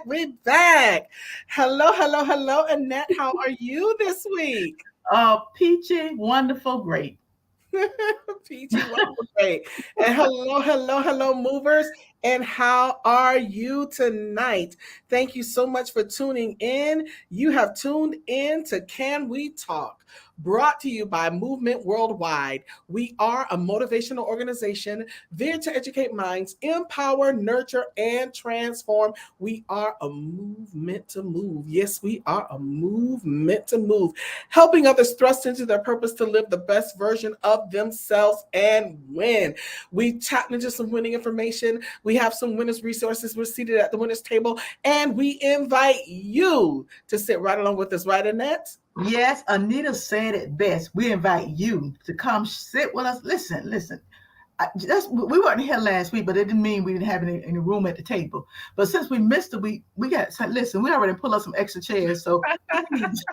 We're back. Hello, Annette. How are you this week? Peachy, wonderful, great. Peachy, wonderful, great. And hello, movers. And how are you tonight? Thank you so much for tuning in. You have tuned in to Can We Talk, brought to you by Movement Worldwide. We are a motivational organization there to educate minds, empower, nurture, and transform. We are a movement to move. Yes, we are a movement to move, helping others thrust into their purpose to live the best version of themselves and win. We tapped into some winning information. We have some winners resources. We're seated at the winners table, and we invite you to sit right along with us, right, Annette? Yes, Anita said it best. We invite you to come sit with us. Listen. We weren't here last week, but it didn't mean we didn't have any room at the table. But since we missed it, we got listen. We already pulled up some extra chairs, so please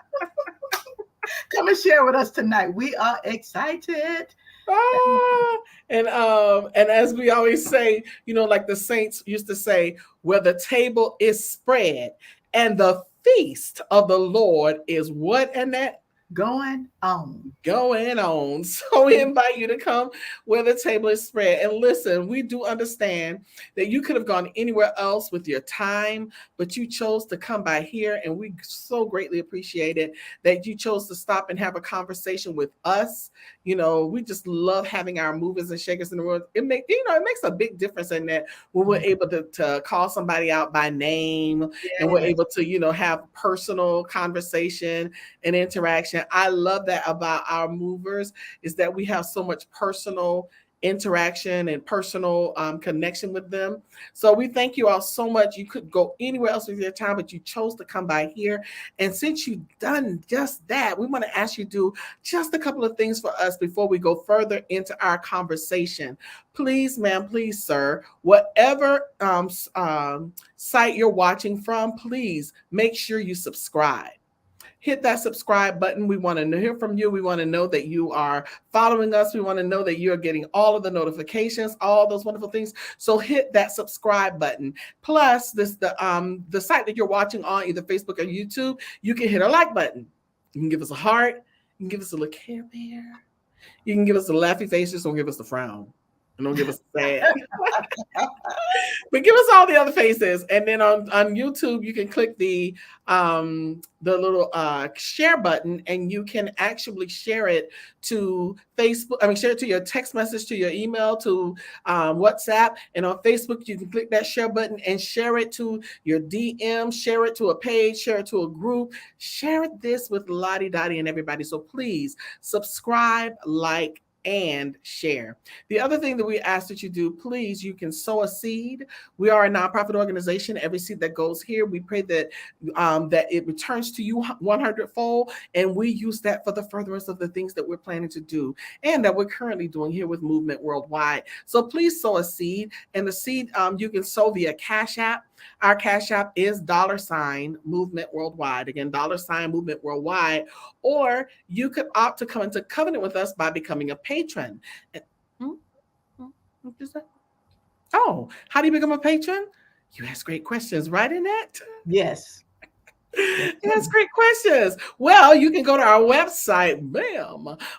come and share with us tonight. We are excited. And as we always say, like the saints used to say, where the table is spread and the feast of the Lord is what, Annette? Going on. Going on. So we invite you to come where the table is spread. And listen, we do understand that you could have gone anywhere else with your time, but you chose to come by here. And we so greatly appreciate it that you chose to stop and have a conversation with us. We just love having our movers and shakers in the world. It makes a big difference in that when we're able to call somebody out by name, and we're able to, have personal conversation and interaction. I love that about our movers, is that we have so much personal interaction and personal connection with them. So we thank you all so much. You could go anywhere else with your time, but you chose to come by here. And since you've done just that, we want to ask you to do just a couple of things for us before we go further into our conversation. Please, ma'am, please, sir, whatever site you're watching from, please make sure you subscribe. Hit that subscribe button. We want to hear from you. We want to know that you are following us. We want to know that you're getting all of the notifications, all those wonderful things. So hit that subscribe button. Plus, the site that you're watching on, either Facebook or YouTube, you can hit a like button. You can give us a heart. You can give us a look here, there. You can give us a laughy face. Just don't give us the frown. And don't give us the sad. But give us all the other faces. And then on YouTube, you can click the little share button, and you can actually share it to Facebook. Share it to your text message, to your email, to WhatsApp. And on Facebook, you can click that share button and share it to your DM, share it to a page, share it to a group, share this with Lottie Dottie and everybody. So please subscribe, like, and share. The other thing that we ask that you do, please, you can sow a seed. We are a nonprofit organization. Every seed that goes here, we pray that it returns to you 100-fold, and we use that for the furtherance of the things that we're planning to do and that we're currently doing here with Movement Worldwide. So please sow a seed, and the seed you can sow via Cash App. Our Cash App is $Movement Worldwide. Again, $Movement Worldwide. Or you could opt to come into covenant with us by becoming a patron. Oh, how do you become a patron? You ask great questions, right, Annette? Yes. That's great questions. Well, you can go to our website,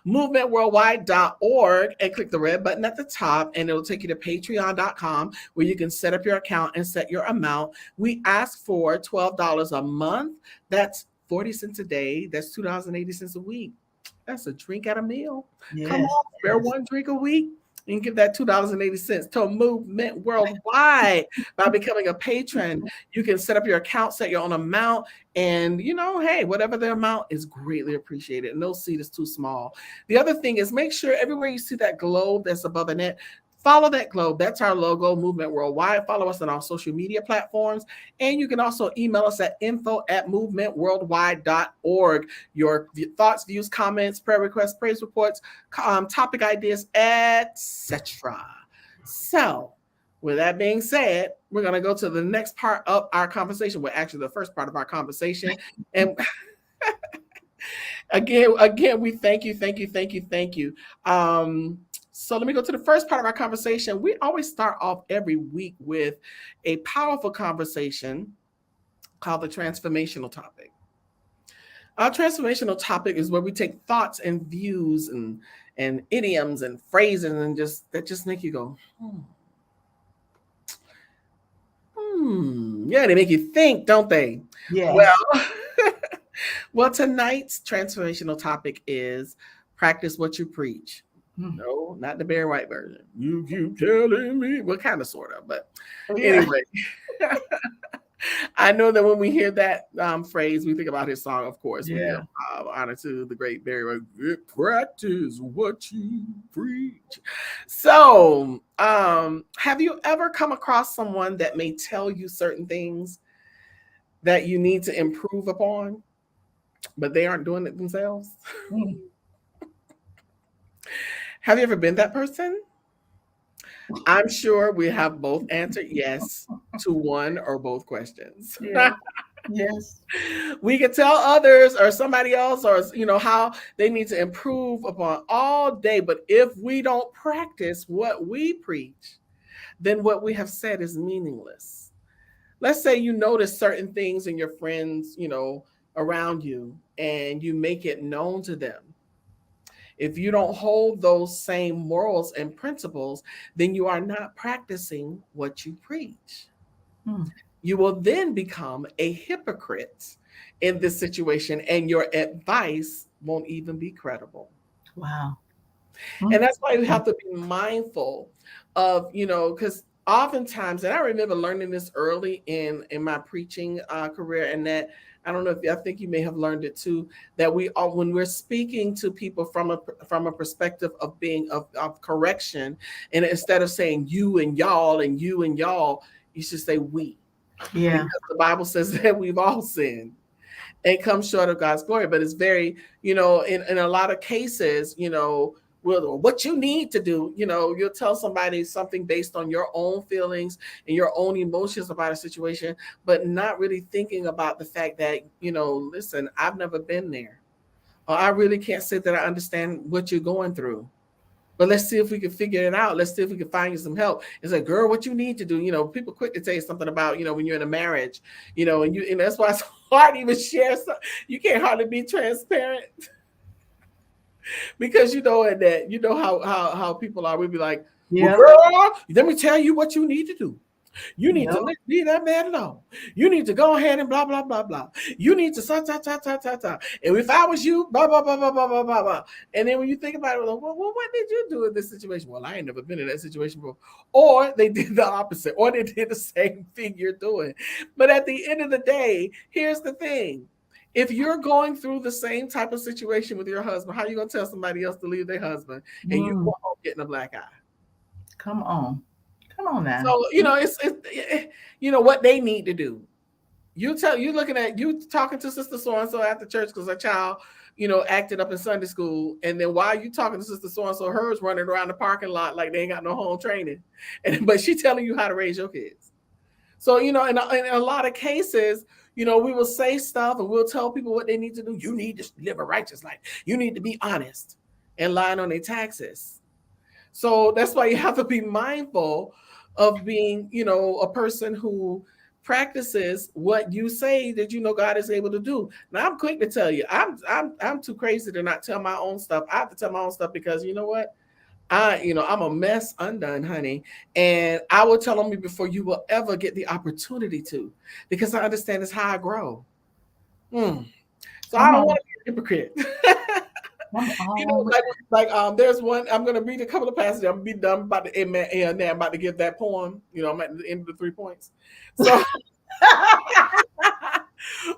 movementworldwide.org, and click the red button at the top, and it'll take you to patreon.com, where you can set up your account and set your amount. We ask for $12 a month. That's 40 cents a day. That's $2.80 a week. That's a drink at a meal. Yes. Come on, spare one drink a week and give that $2.80 to Movement Worldwide by becoming a patron. You can set up your account, set your own amount, and hey, whatever the amount is greatly appreciated. No seed is too small. The other thing is, make sure everywhere you see that globe that's above Annette, follow that globe. That's our logo, Movement Worldwide. Follow us on our social media platforms. And you can also email us at info@movementworldwide.org. Your thoughts, views, comments, prayer requests, praise reports, topic ideas, etc. So, with that being said, we're going to go to the next part of our conversation. Well, actually, the first part of our conversation. And again, we thank you. So let me go to the first part of our conversation. We always start off every week with a powerful conversation called the Transformational Topic. Our transformational topic is where we take thoughts and views and idioms and phrases and just make you go, yeah, they make you think, don't they? Yes. Well, well, tonight's transformational topic is practice what you preach. Mm. No, not the Barry White version. You keep telling me. Well, kind of, sort of, but Yeah. anyway. I know that when we hear that phrase, we think about his song, of course. We give Yeah. honor to the great Barry White. Practice what you preach. So, have you ever come across someone that may tell you certain things that you need to improve upon, but they aren't doing it themselves? Mm. Have you ever been that person? I'm sure we have both answered yes to one or both questions. Yeah. Yes. We can tell others or somebody else or how they need to improve upon all day, but if we don't practice what we preach, then what we have said is meaningless. Let's say you notice certain things in your friends, around you, and you make it known to them. If you don't hold those same morals and principles, then you are not practicing what you preach. Mm. You will then become a hypocrite in this situation, and your advice won't even be credible. Wow. And Mm. that's why you have to be mindful of, because oftentimes, and I remember learning this early in my preaching career, and that I don't know if I think you may have learned it too, that we all, when we're speaking to people from a perspective of being of correction, and instead of saying you and y'all, you should say we, Yeah. because the Bible says that we've all sinned and come short of God's glory. But it's very, in a lot of cases, well, what you need to do, you'll tell somebody something based on your own feelings and your own emotions about a situation, but not really thinking about the fact that, listen, I've never been there. Or I really can't say that I understand what you're going through. But let's see if we can figure it out. Let's see if we can find you some help. It's like, girl, what you need to do, people quick to tell you something about, when you're in a marriage, and that's why it's hard to even share. You can't hardly be transparent because and that how people are. We'd be like, well, Yeah. girl, let me tell you what you need to do. You need to Yeah. leave that man alone. You need to go ahead and blah, blah, blah, blah. You need to ta. And if I was you, blah, blah, blah, blah, blah, blah, blah, blah. And then when you think about it, well, what did you do in this situation? Well, I ain't never been in that situation before. Or they did the opposite, or they did the same thing you're doing. But at the end of the day, here's the thing. If you're going through the same type of situation with your husband, how are you going to tell somebody else to leave their husband and you Mm. go home getting a black eye? Come on. Come on now. So what they need to do. You looking at you talking to Sister So and So after church because her child, acted up in Sunday school, and then while you talking to Sister So and So, hers running around the parking lot like they ain't got no home training, but she telling you how to raise your kids. So in a lot of cases, we will say stuff and we'll tell people what they need to do. You need to live a righteous life. You need to be honest and lying on their taxes. So that's why you have to be mindful of being, a person who practices what you say that God is able to do. Now I'm quick to tell you, I'm too crazy to not tell my own stuff. I have to tell my own stuff because you know what? I'm a mess undone, honey. And I will tell on me before you will ever get the opportunity to, because I understand it's how I grow. So I Come don't on. want to be a hypocrite. Come on. There's one. I'm gonna read a couple of passages. I'm gonna be done about the amen. And I'm about to give that poem. I'm at the end of the 3 points. So,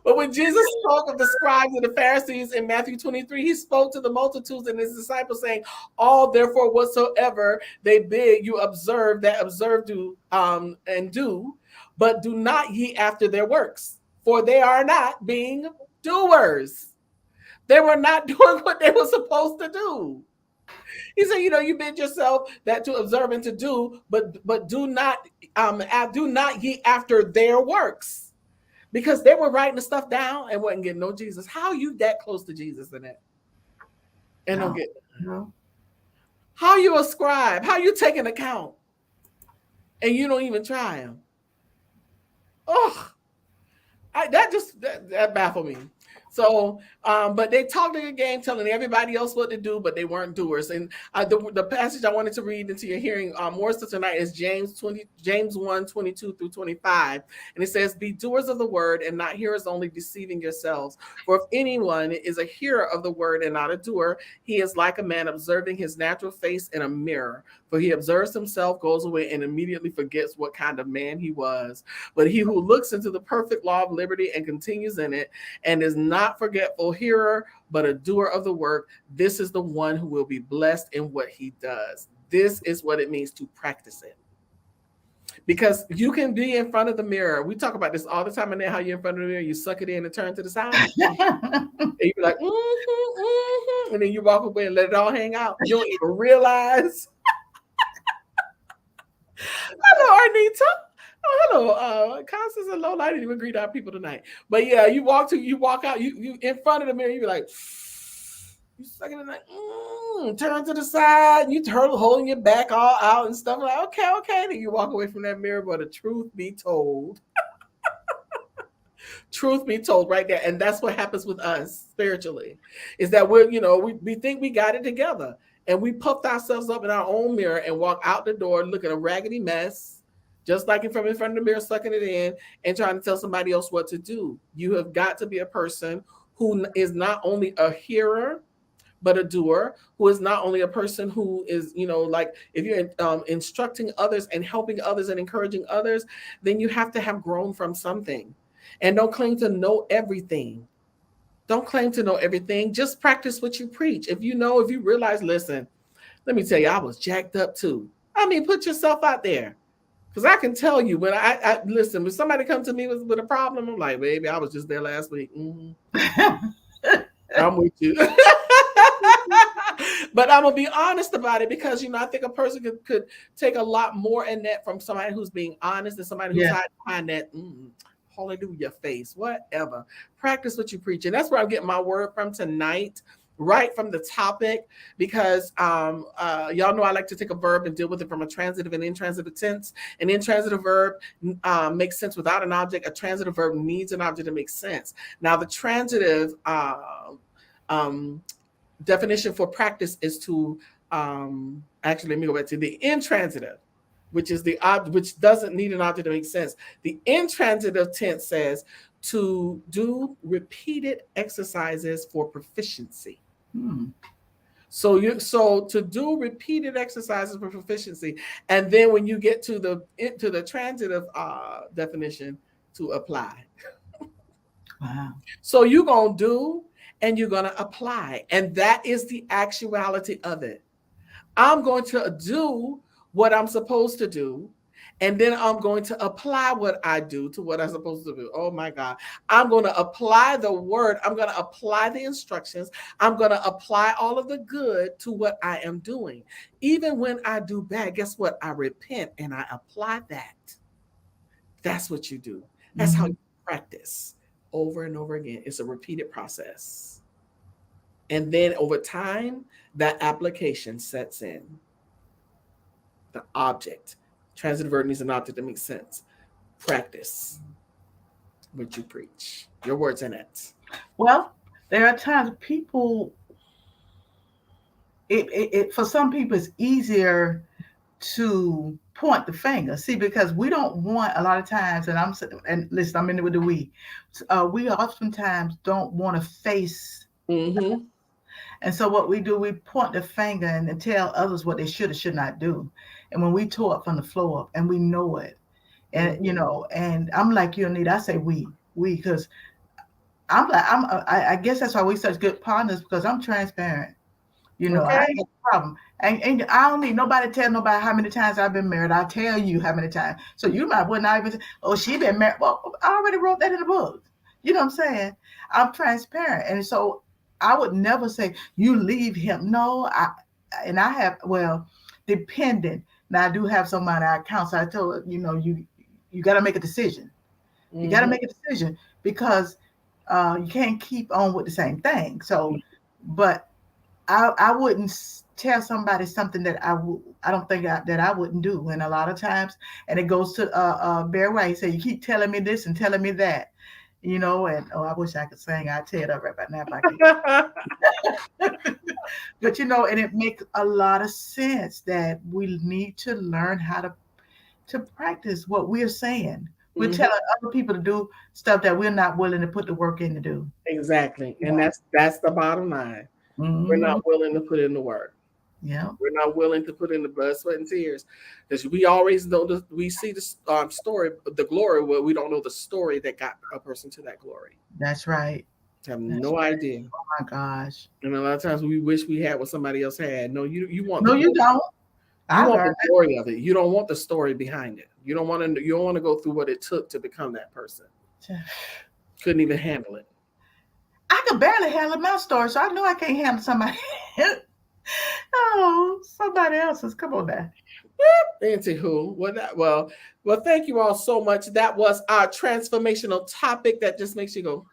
but when Jesus spoke of the scribes and the Pharisees in Matthew 23, he spoke to the multitudes and his disciples, saying, "All therefore whatsoever they bid you observe, that observe do and do, but do not ye after their works, for they are not being doers." They were not doing what they were supposed to do. He said, you bid yourself that to observe and to do, but do not ye after their works. Because they were writing the stuff down and wasn't getting no Jesus. How are you that close to Jesus in that? And don't No. get No. how you a scribe? How you taking account? And you don't even try him. Oh, That baffled me. So, but they talked a good game, telling everybody else what to do, but they weren't doers. And the passage I wanted to read into your hearing more so tonight is James 1:22 through 25, and it says, "Be doers of the word, and not hearers only, deceiving yourselves. For if anyone is a hearer of the word and not a doer, he is like a man observing his natural face in a mirror. For he observes himself, goes away, and immediately forgets what kind of man he was. But he who looks into the perfect law of liberty and continues in it, and is not forgetful hearer, but a doer of the work, this is the one who will be blessed in what he does." This is what it means to practice it. Because you can be in front of the mirror. We talk about this all the time, and then how you're in front of the mirror, you suck it in and turn to the side. And you're like, and then you walk away and let it all hang out. You don't even realize. Hello, Anita. Oh, hello, Constance and Lola. I didn't even greet our people tonight. But yeah, you walk out, you in front of the mirror, you're like, you suck it in, like, turn to the side, you turn holding your back all out and stuff. Like, okay. Then you walk away from that mirror. But the truth be told, right there, and that's what happens with us spiritually, is that we think we got it together, and we puffed ourselves up in our own mirror and walk out the door looking a raggedy mess, just like in front of the mirror, sucking it in and trying to tell somebody else what to do. You have got to be a person who is not only a hearer, but a doer, who is not only a person who is, like if you're instructing others and helping others and encouraging others, then you have to have grown from something. And don't claim to know everything. Don't claim to know everything. Just practice what you preach. If you realize, listen, let me tell you, I was jacked up too. I mean, put yourself out there. Because I can tell you when I listen, when somebody comes to me with a problem, I'm like, baby, I was just there last week. I'm with you. But I'm going to be honest about it, because, I think a person could take a lot more in that from somebody who's being honest than somebody who's hiding behind that hallelujah face, whatever. Practice what you preach. And that's where I'm getting my word from tonight, right from the topic, because y'all know I like to take a verb and deal with it from a transitive and intransitive tense. An intransitive verb makes sense without an object. A transitive verb needs an object to make sense. Now, the transitive definition for practice is to actually, let me go back to the intransitive, which is which doesn't need an object to make sense. The intransitive tense says to do repeated exercises for proficiency. So to do repeated exercises for proficiency, and then when you get to the transitive definition, to apply. Wow. So you're gonna do and you're gonna apply, and that is the actuality of it. I'm going to do what I'm supposed to do, and then I'm going to apply what I do to what I'm supposed to do. Oh my God. I'm going to apply the word. I'm going to apply the instructions. I'm going to apply all of the good to what I am doing. Even when I do bad, guess what? I repent and I apply that. That's what you do. That's how you practice over and over again. It's a repeated process. And then over time, that application sets in. The object. Transitive verb needs an object that makes sense. Practice what you preach. Your words, Annette. Well, there are times people, for some people, it's easier to point the finger. See, because we don't want a lot of times, and listen, I'm in it with the we oftentimes don't want to face. And so what we do, we point the finger and tell others what they should or should not do. And when we tore up from the floor up and we know it, and and I'm like you, Anita, I say we, because I guess that's why we such good partners, because I'm transparent. Okay. I ain't got a problem. And I don't need nobody to tell nobody how many times I've been married. I'll tell you how many times. So you might well not even, she been married. Well, I already wrote that in the book. You know what I'm saying? I'm transparent. And so I would never say, you leave him. No, I have, dependent. Now I do have somebody I counsel. I told her, you got to make a decision. You got to make a decision, because you can't keep on with the same thing. So, but I wouldn't tell somebody something that I don't think that I wouldn't do. And a lot of times, and it goes to Bear White, say, you keep telling me this and telling me that. And I wish I could sing. I'd tear it up right now if I could. But and it makes a lot of sense that we need to learn how to practice what we're saying. We're Mhm. telling other people to do stuff that we're not willing to put the work in to do. Exactly. And that's the bottom line. We're Mm-hmm. not willing to put in the work. Yeah, We're not willing to put in the blood, sweat, and tears. Because we always know we see the story, the glory, but we don't know the story that got a person to that glory. that's right. I have That's no right. idea. Oh my gosh. And a lot of times we wish we had what somebody else had. No, you want the No, you glory. don't. You I want learned the glory of it. You don't want the story behind it. You don't want to go through what it took to become that person. that. Couldn't even handle it. I could barely handle my story, so I know I can't handle somebody. Oh, somebody else's. Come on now. Anywho, well, thank you all so much. That was our transformational topic that just makes you go,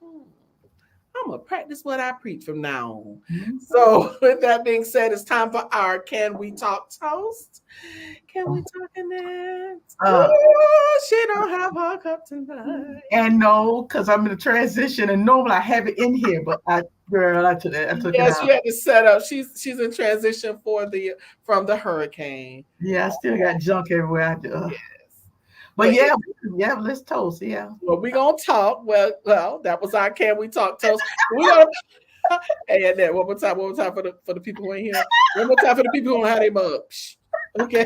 I'm gonna practice what I preach from now on. Mhm. So, with that being said, it's time for our Can We Talk toast? Can we talk in that? Uh, Ooh, she don't have her cup tonight. and no, because I'm in a transition, and normally I have it in here, but girl, I took it Yes, out. you had to set up. She's in transition from the hurricane. Yeah, I still got junk everywhere I do. Yes, But but yeah, yeah, let's toast. Yeah. well, we gonna talk. Well, that was our Can We Talk toast. We gonna hey, Annette, one more time for the people who ain't here. One more time for the people who don't have their mug. Okay.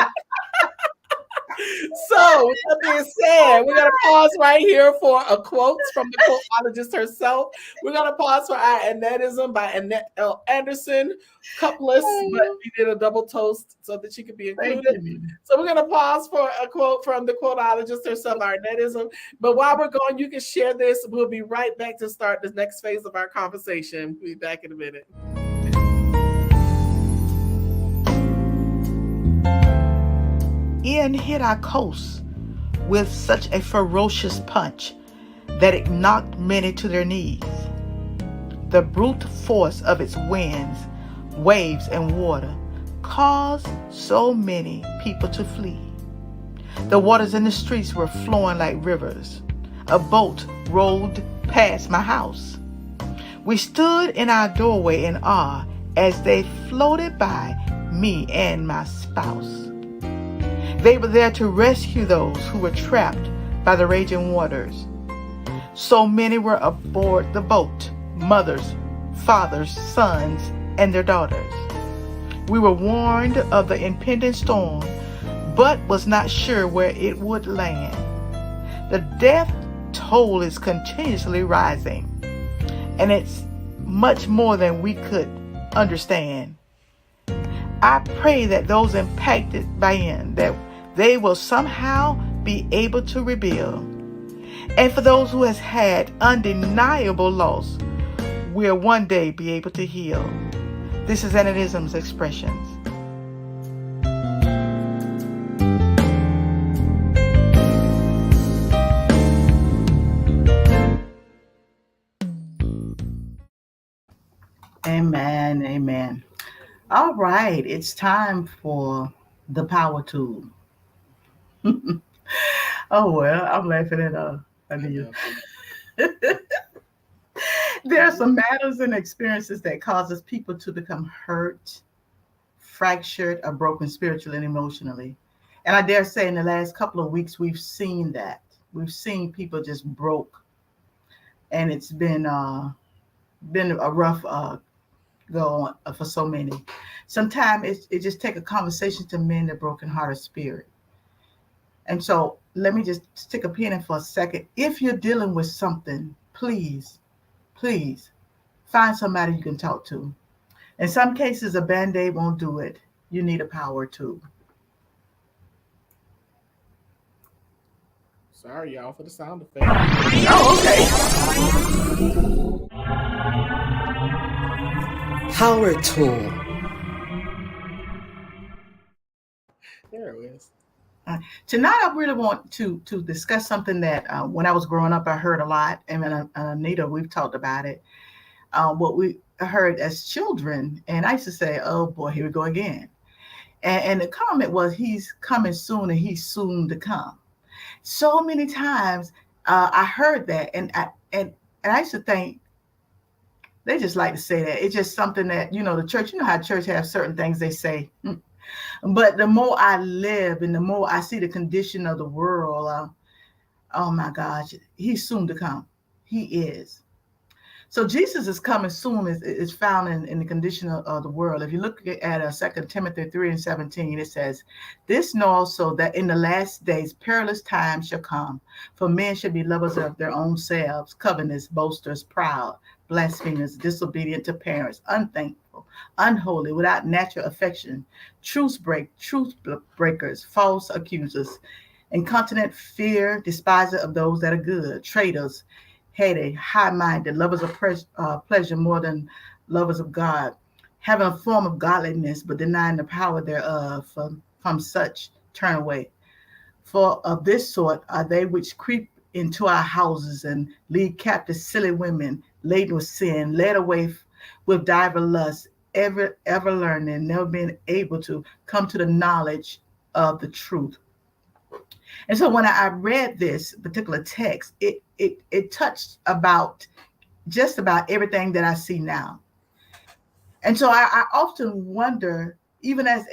So, with that being said, we're gonna pause right here for a quote from the quoteologist herself. We're gonna pause for our Annettism by Annette L. Anderson, cupless, but we did a double toast so that she could be Thank included. you. So we're gonna pause for a quote from the quoteologist herself, our Annettism. But while we're going, you can share this. We'll be right back to start the next phase of our conversation. We'll be back in a minute. Ian hit our coast with such a ferocious punch that it knocked many to their knees. The brute force of its winds, waves, and water caused so many people to flee. The waters in the streets were flowing like rivers. A boat rolled past my house. We stood in our doorway in awe as they floated by me and my spouse. They were there to rescue those who were trapped by the raging waters. So many were aboard the boat, mothers, fathers, sons, and their daughters. We were warned of the impending storm, but was not sure where it would land. The death toll is continuously rising, and it's much more than we could understand. I pray that those impacted by it, that they will somehow be able to rebuild. And for those who has had undeniable loss, will one day be able to heal. This is Annettism's expressions. Amen. Amen. All right. It's time for the power tool. Oh, well, I'm laughing at Anita. There are some matters and experiences that causes people to become hurt, fractured, or broken spiritually and emotionally. And I dare say in the last couple of weeks, we've seen that. We've seen people just broke. And it's been a rough go on for so many. Sometimes it just take a conversation to mend a broken-hearted spirit. And so let me just stick a pin in for a second. If you're dealing with something, please find somebody you can talk to. In some cases, a Band-Aid won't do it. You need a power tool. Sorry, y'all, for the sound effect. Oh, okay. Power tool. There it is. Tonight, I really want to discuss something that when I was growing up, I heard a lot. And Anita, we've talked about it. What we heard as children. And I used to say, oh boy, here we go again. And the comment was, he's coming soon and he's soon to come. So many times I heard that. And and I used to think they just like to say that. It's just something that, the church, how church have certain things they say. But the more I live and the more I see the condition of the world, oh my gosh, he's soon to come. He is. So Jesus is coming soon is found in the condition of the world. If you look at 2 Timothy 3:17, it says, this know also that in the last days perilous times shall come, for men shall be lovers of their own selves, covetous, boasters, proud, blasphemers, disobedient to parents, unthankful, unholy, without natural affection, truth breakers, false accusers, incontinent, fear, despiser of those that are good, traitors, heady, high-minded, lovers of pleasure more than lovers of God, having a form of godliness, but denying the power thereof. From such turn away. For of this sort are they which creep into our houses and lead captive silly women, laden with sin, led away with divers lusts, ever learning, never being able to come to the knowledge of the truth. And so when I read this particular text, it touched about just about everything that I see now. And so I often wonder, when I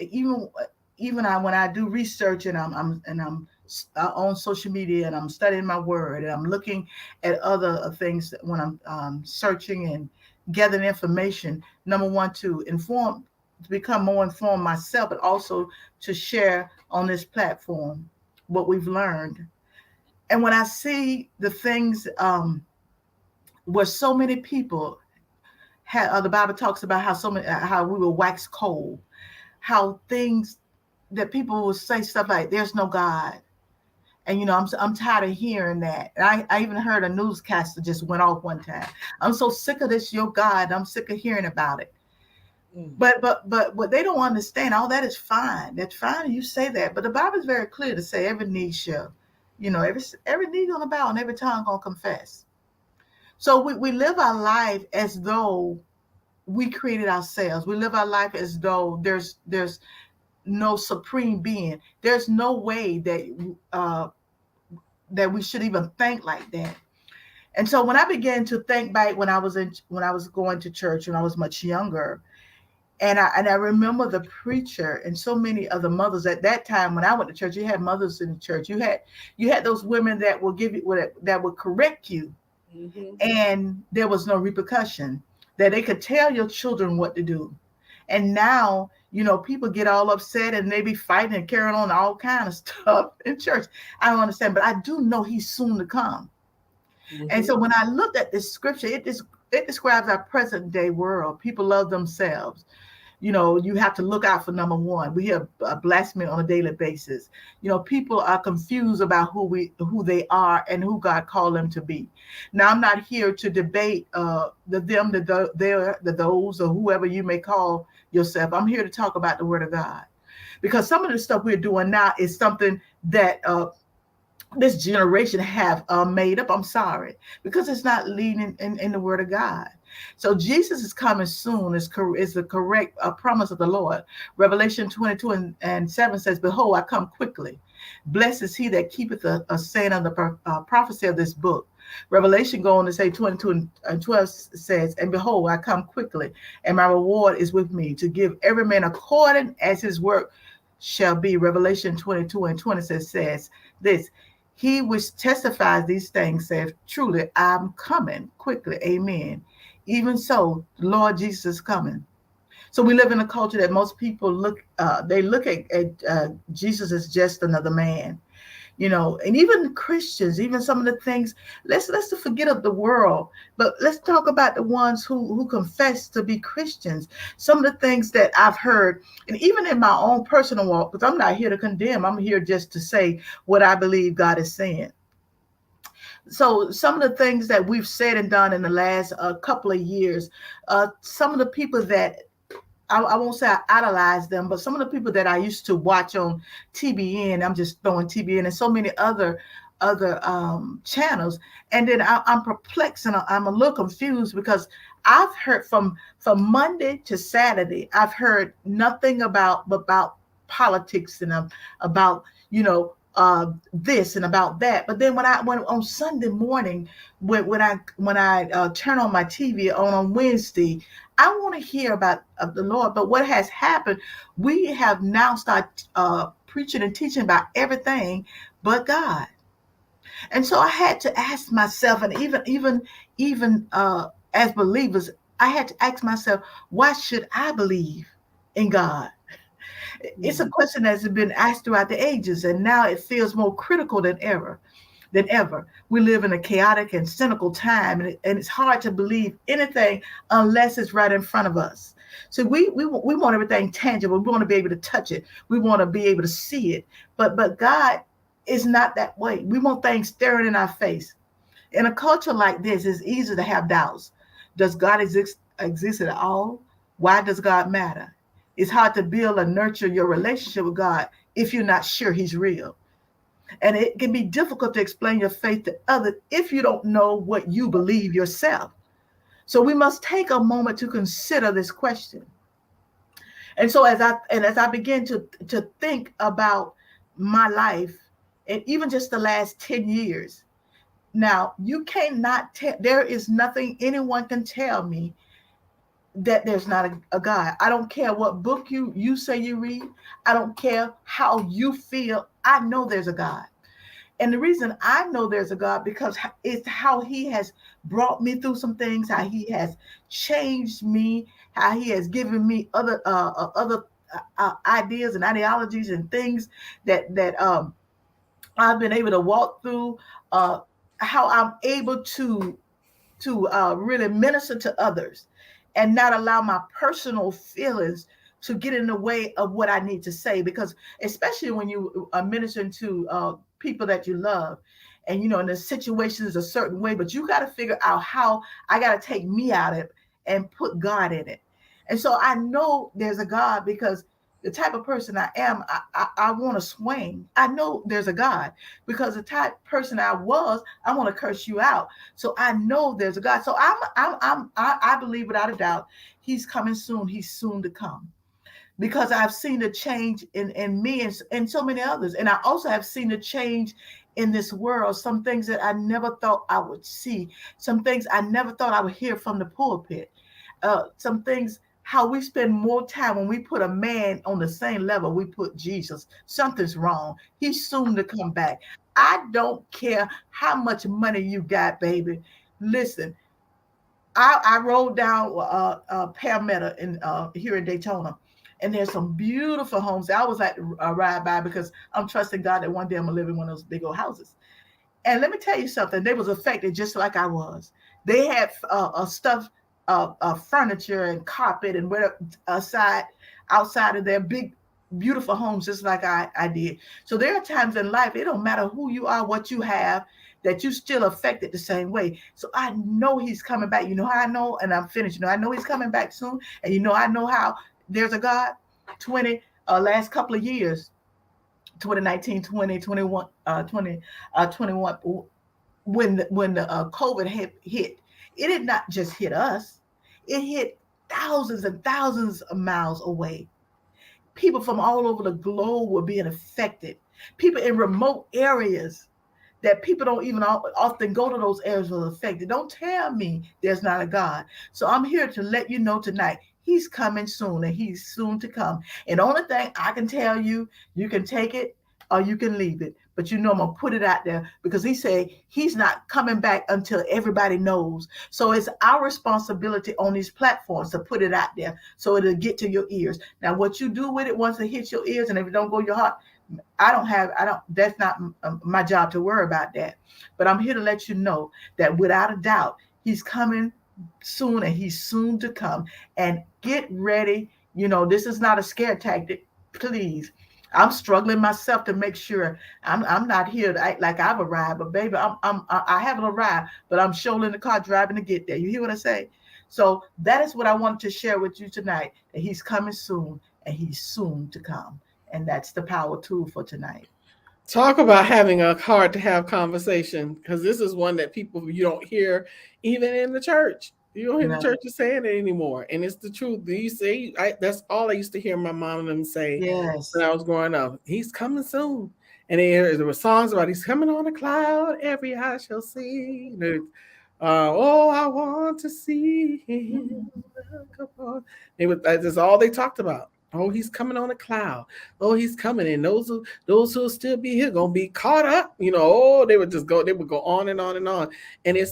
do research and I'm on social media and I'm studying my word and I'm looking at other things when I'm searching and gathering information. Number one, to become more informed myself, but also to share on this platform what we've learned. And when I see the things where so many people the Bible talks about how we will wax cold, how things that people will say stuff like, "There's no God," and I'm tired of hearing that. And I even heard a newscaster just went off one time. I'm so sick of this, your God. I'm sick of hearing about it. But what they don't understand, all that is fine. That's fine. You say that, but the Bible is very clear to say every knee shall, every knee gonna bow and every tongue gonna confess. So we live our life as though we created ourselves. We live our life as though there's no supreme being. There's no way that we should even think like that. And so when I began to think back when I was going to church when I was much younger, and I remember the preacher and so many other mothers at that time when I went to church. You had mothers in the church. You had those women that will give you that will correct you. Mm-hmm. And there was no repercussion, that they could tell your children what to do. And now, people get all upset and they be fighting and carrying on all kind of stuff in church. I don't understand, but I do know he's soon to come. Mm-hmm. And so when I looked at this scripture, it describes our present day world. People love themselves. You have to look out for number one. We hear blasphemy on a daily basis. People are confused about who they are and who God called them to be. Now, I'm not here to debate the those, or whoever you may call yourself. I'm here to talk about the Word of God, because some of the stuff we're doing now is something that this generation have made up. I'm sorry, because it's not leading in the Word of God. So Jesus is coming soon is the correct promise of the Lord. Revelation 22:7 says, "Behold, I come quickly. Blessed is he that keepeth a saying of the prophecy of this book." Revelation go on to say 22:12 says, "And behold, I come quickly, and my reward is with me to give every man according as his work shall be." Revelation 22:20 says this, "He which testifies these things saith, truly, I'm coming quickly. Amen. Even so, the Lord Jesus is coming." So we live in a culture that most people look at Jesus as just another man, and even Christians, even some of the things, let's forget of the world, but let's talk about the ones who confess to be Christians. Some of the things that I've heard, and even in my own personal walk, because I'm not here to condemn, I'm here just to say what I believe God is saying. So some of the things that we've said and done in the last couple of years, some of the people that I won't say I idolize them, but some of the people that I used to watch on TBN, I'm just throwing TBN and so many other channels, and then I'm perplexed and I'm a little confused, because I've heard from Monday to Saturday, I've heard nothing about politics and about this and about that. But then when on Sunday morning, when I turn on my TV on Wednesday, I want to hear about of the Lord. But what has happened, we have now started preaching and teaching about everything but God. And so I had to ask myself, and even as believers, I had to ask myself, why should I believe in God? It's a Mhm. question that's been asked throughout the ages, and now it feels more critical than ever. Than ever. We live in a chaotic and cynical time, and it's hard to believe anything unless it's right in front of us. So we want everything tangible. We want to be able to touch it. We want to be able to see it. But God is not that way. We want things staring in our face. In a culture like this, it's easy to have doubts. Does God exist at all? Why does God matter? It's hard to build and nurture your relationship with God if you're not sure He's real. And it can be difficult to explain your faith to others if you don't know what you believe yourself. So we must take a moment to consider this question. And so as I begin to think about my life, and even just the last 10 years, now you cannot tell, there is nothing anyone can tell me that there's not a God. I don't care what book you say you read. I don't care how you feel. I know there's a God. And the reason I know there's a God because it's how He has brought me through some things, how He has changed me, how He has given me other ideas and ideologies and things that I've been able to walk through. Uh, how I'm able to really minister to others and not allow my personal feelings to get in the way of what I need to say. Because especially when you are ministering to people that you love, and and the situation is a certain way, but you got to figure out how I got to take me out of it and put God in it. And so I know there's a God because the type of person I am, I want to swing. I know there's a God because the type of person I was, I want to curse you out. So I know there's a God. So I believe without a doubt, He's coming soon. He's soon to come because I've seen the change in me and so many others. And I also have seen the change in this world, some things that I never thought I would see, some things I never thought I would hear from the pulpit, some things how we spend more time when we put a man on the same level we put Jesus. Something's wrong. He's soon to come back. I don't care how much money you got, baby. Listen, I rode down Palmetto in here in Daytona, and there's some beautiful homes. I was like ride by because I'm trusting God that one day I'm gonna live in one of those big old houses. And let me tell you something, they was affected just like I was. They had stuff, furniture and carpet and whatever outside of their big, beautiful homes, just like I did. So there are times in life, it don't matter who you are, what you have, that you still affected the same way. So I know He's coming back. You know how I know, and I'm finished. I know He's coming back soon. And I know how there's a God. 20 last couple of years, 2019, 2021, 21, when the COVID hit, it did not just hit us, it hit thousands and thousands of miles away. People from all over the globe were being affected. People in remote areas that people don't even often go to those areas were affected. Don't tell me there's not a God. So I'm here to let you know tonight, He's coming soon and He's soon to come. And the only thing I can tell you, you can take it or you can leave it. But I'm gonna put it out there because He said He's not coming back until everybody knows. So it's our responsibility on these platforms to put it out there so it'll get to your ears. Now, what you do with it once it hits your ears and if it don't go your heart, that's not my job to worry about that. But I'm here to let you know that without a doubt, He's coming soon and He's soon to come. And get ready. This is not a scare tactic. Please. I'm struggling myself to make sure I'm not here to act like I've arrived, but baby, I haven't arrived, but I'm sure in the car driving to get there. You hear what I say? So that is what I wanted to share with you tonight. That He's coming soon and He's soon to come. And that's the power tool for tonight. Talk about having a hard to have conversation because this is one that people you don't hear even in the church. You don't hear the No. churches saying it anymore, and it's the truth. These that's all I used to hear my mom and them say when Yes. I was growing up. He's coming soon, And there were songs about he's coming on a cloud, every eye shall see. Oh, I want to see him. Come on. That's all they talked about. Oh, he's coming on a cloud. Oh, he's coming, and those who'll still be here gonna be caught up. Oh, they would go on and on and on.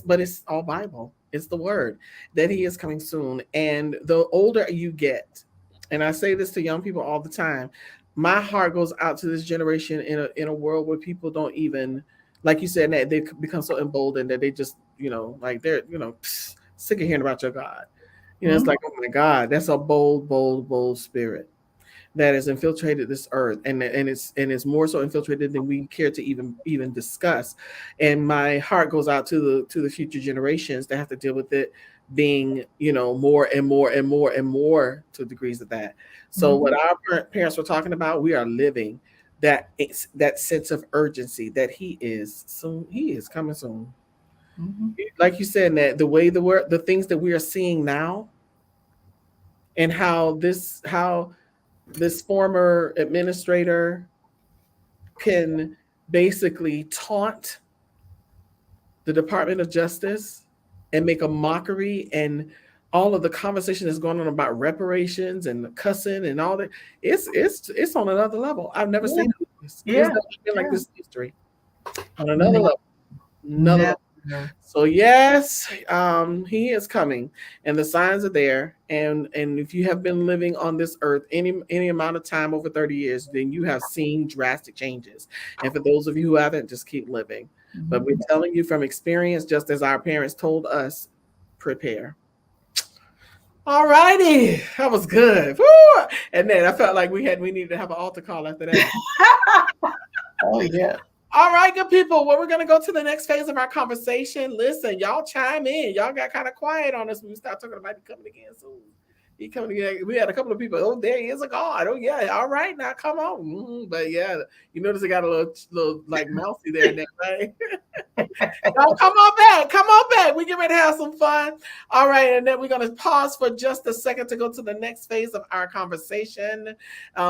But it's all Bible. It's the word that he is coming soon. And the older you get, and I say this to young people all the time, my heart goes out to this generation in a world where people don't even, like you said, that they become so emboldened that they just, like they're, sick of hearing about your God. It's like, oh my God, that's a bold, bold, bold spirit that has infiltrated this earth, and it's more so infiltrated than we care to even discuss. And my heart goes out to the future generations that have to deal with it being, more and more and more and more to degrees of that. So what our parents were talking about, we are living that sense of urgency that he is coming soon. Like you said, that the things that we are seeing now, and how this former administrator can basically taunt the Department of Justice and make a mockery, and all of the conversation that's going on about reparations and cussing and all that. It's on another level. I've never seen this. It's never been like this in history. On another level. Level. So yes, he is coming, and the signs are there. And if you have been living on this earth any amount of time over 30 years, then you have seen drastic changes. And for those of you who haven't, just keep living. But we're telling you from experience, just as our parents told us, prepare. All righty, that was good. Woo! And then I felt like we needed to have an altar call after that. Oh yeah. All right, good people. Well, we're going to go to the next phase of our conversation. Listen, y'all chime in. Y'all got kind of quiet on us when we start talking about he coming again soon. He coming again. We had a couple of people. Oh, there he is, a God. Oh, yeah. All right, now come on. But yeah, you notice it got a little like mousy there, right? No, come on back. Come on back. We get ready to have some fun. All right, and then we're going to pause for just a second to go to the next phase of our conversation.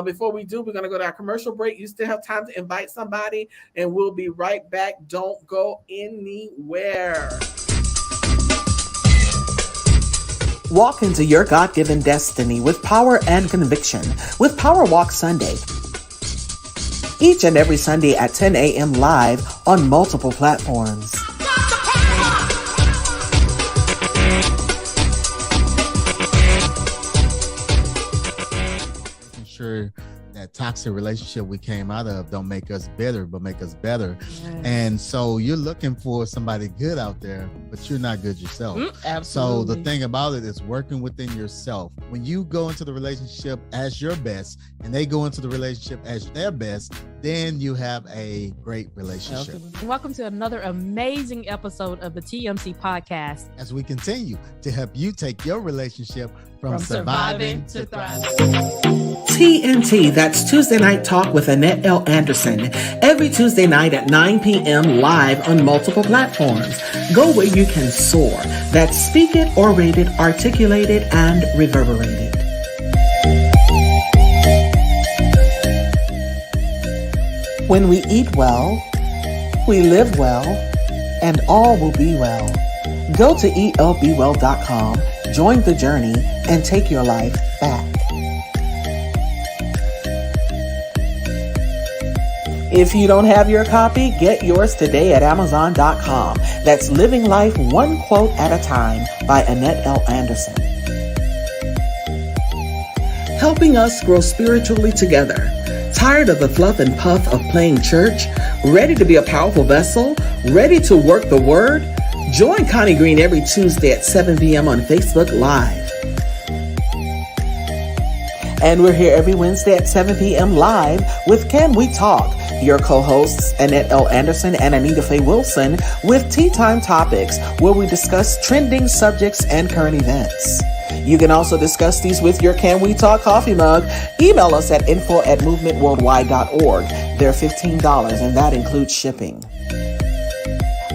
Before we do, we're going to go to our commercial break. You still have time to invite somebody, and we'll be right back. Don't go anywhere. Walk into your God-given destiny with power and conviction with Power Walk Sunday. Each and every Sunday at 10 a.m. live on multiple platforms. Making sure that toxic relationship we came out of don't make us bitter, but make us better. Yes. And so you're looking for somebody good out there, but you're not good yourself. Absolutely. So the thing about it is working within yourself. When you go into the relationship as your best and they go into the relationship as their best, then you have a great relationship. Absolutely. Welcome to another amazing episode of the TMC podcast, as we continue to help you take your relationship from surviving to thriving. TNT, that's Tuesday Night Talk with Annette L. Anderson, every Tuesday night at 9 p.m. live on multiple platforms. Go where you can soar. That's speak it, orated, articulated, and reverberated. When we eat well, we live well, and all will be well. Go to elbewell.com, join the journey, and take your life back. If you don't have your copy, get yours today at Amazon.com. That's Living Life One Quote at a Time by Annette L. Anderson. Helping us grow spiritually together. Tired of the fluff and puff of playing church? Ready to be a powerful vessel? Ready to work the word? Join Connie Green every Tuesday at 7 p.m. on Facebook Live. And we're here every Wednesday at 7 p.m. live with Can We Talk? Your co-hosts, Annette L. Anderson and Anita Faye Wilson, with Tea Time Topics, where we discuss trending subjects and current events. You can also discuss these with your Can We Talk coffee mug. Email us at info@movementworldwide.org. They're $15, and that includes shipping.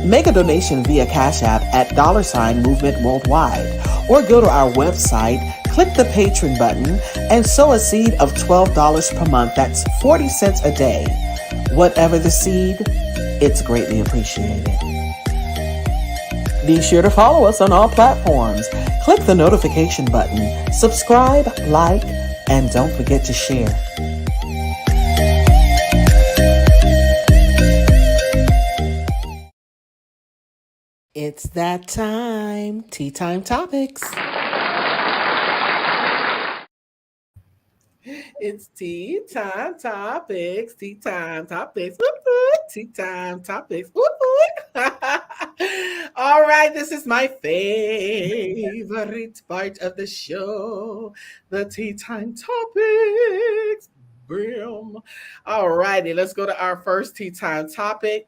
Make a donation via Cash App at $Movement Worldwide, or go to our website, click the Patreon button, and sow a seed of $12 per month. That's 40 cents a day. Whatever the seed, it's greatly appreciated. Be sure to follow us on all platforms. Click the notification button, subscribe, like, and don't forget to share. It's that time. Tea time topics. It's tea time topics. Tea time topics. Whoop, whoop. Tea time topics. Whoop, whoop. All right, this is my favorite part of the show, the tea time topics. Boom. All righty, let's go to our first tea time topic.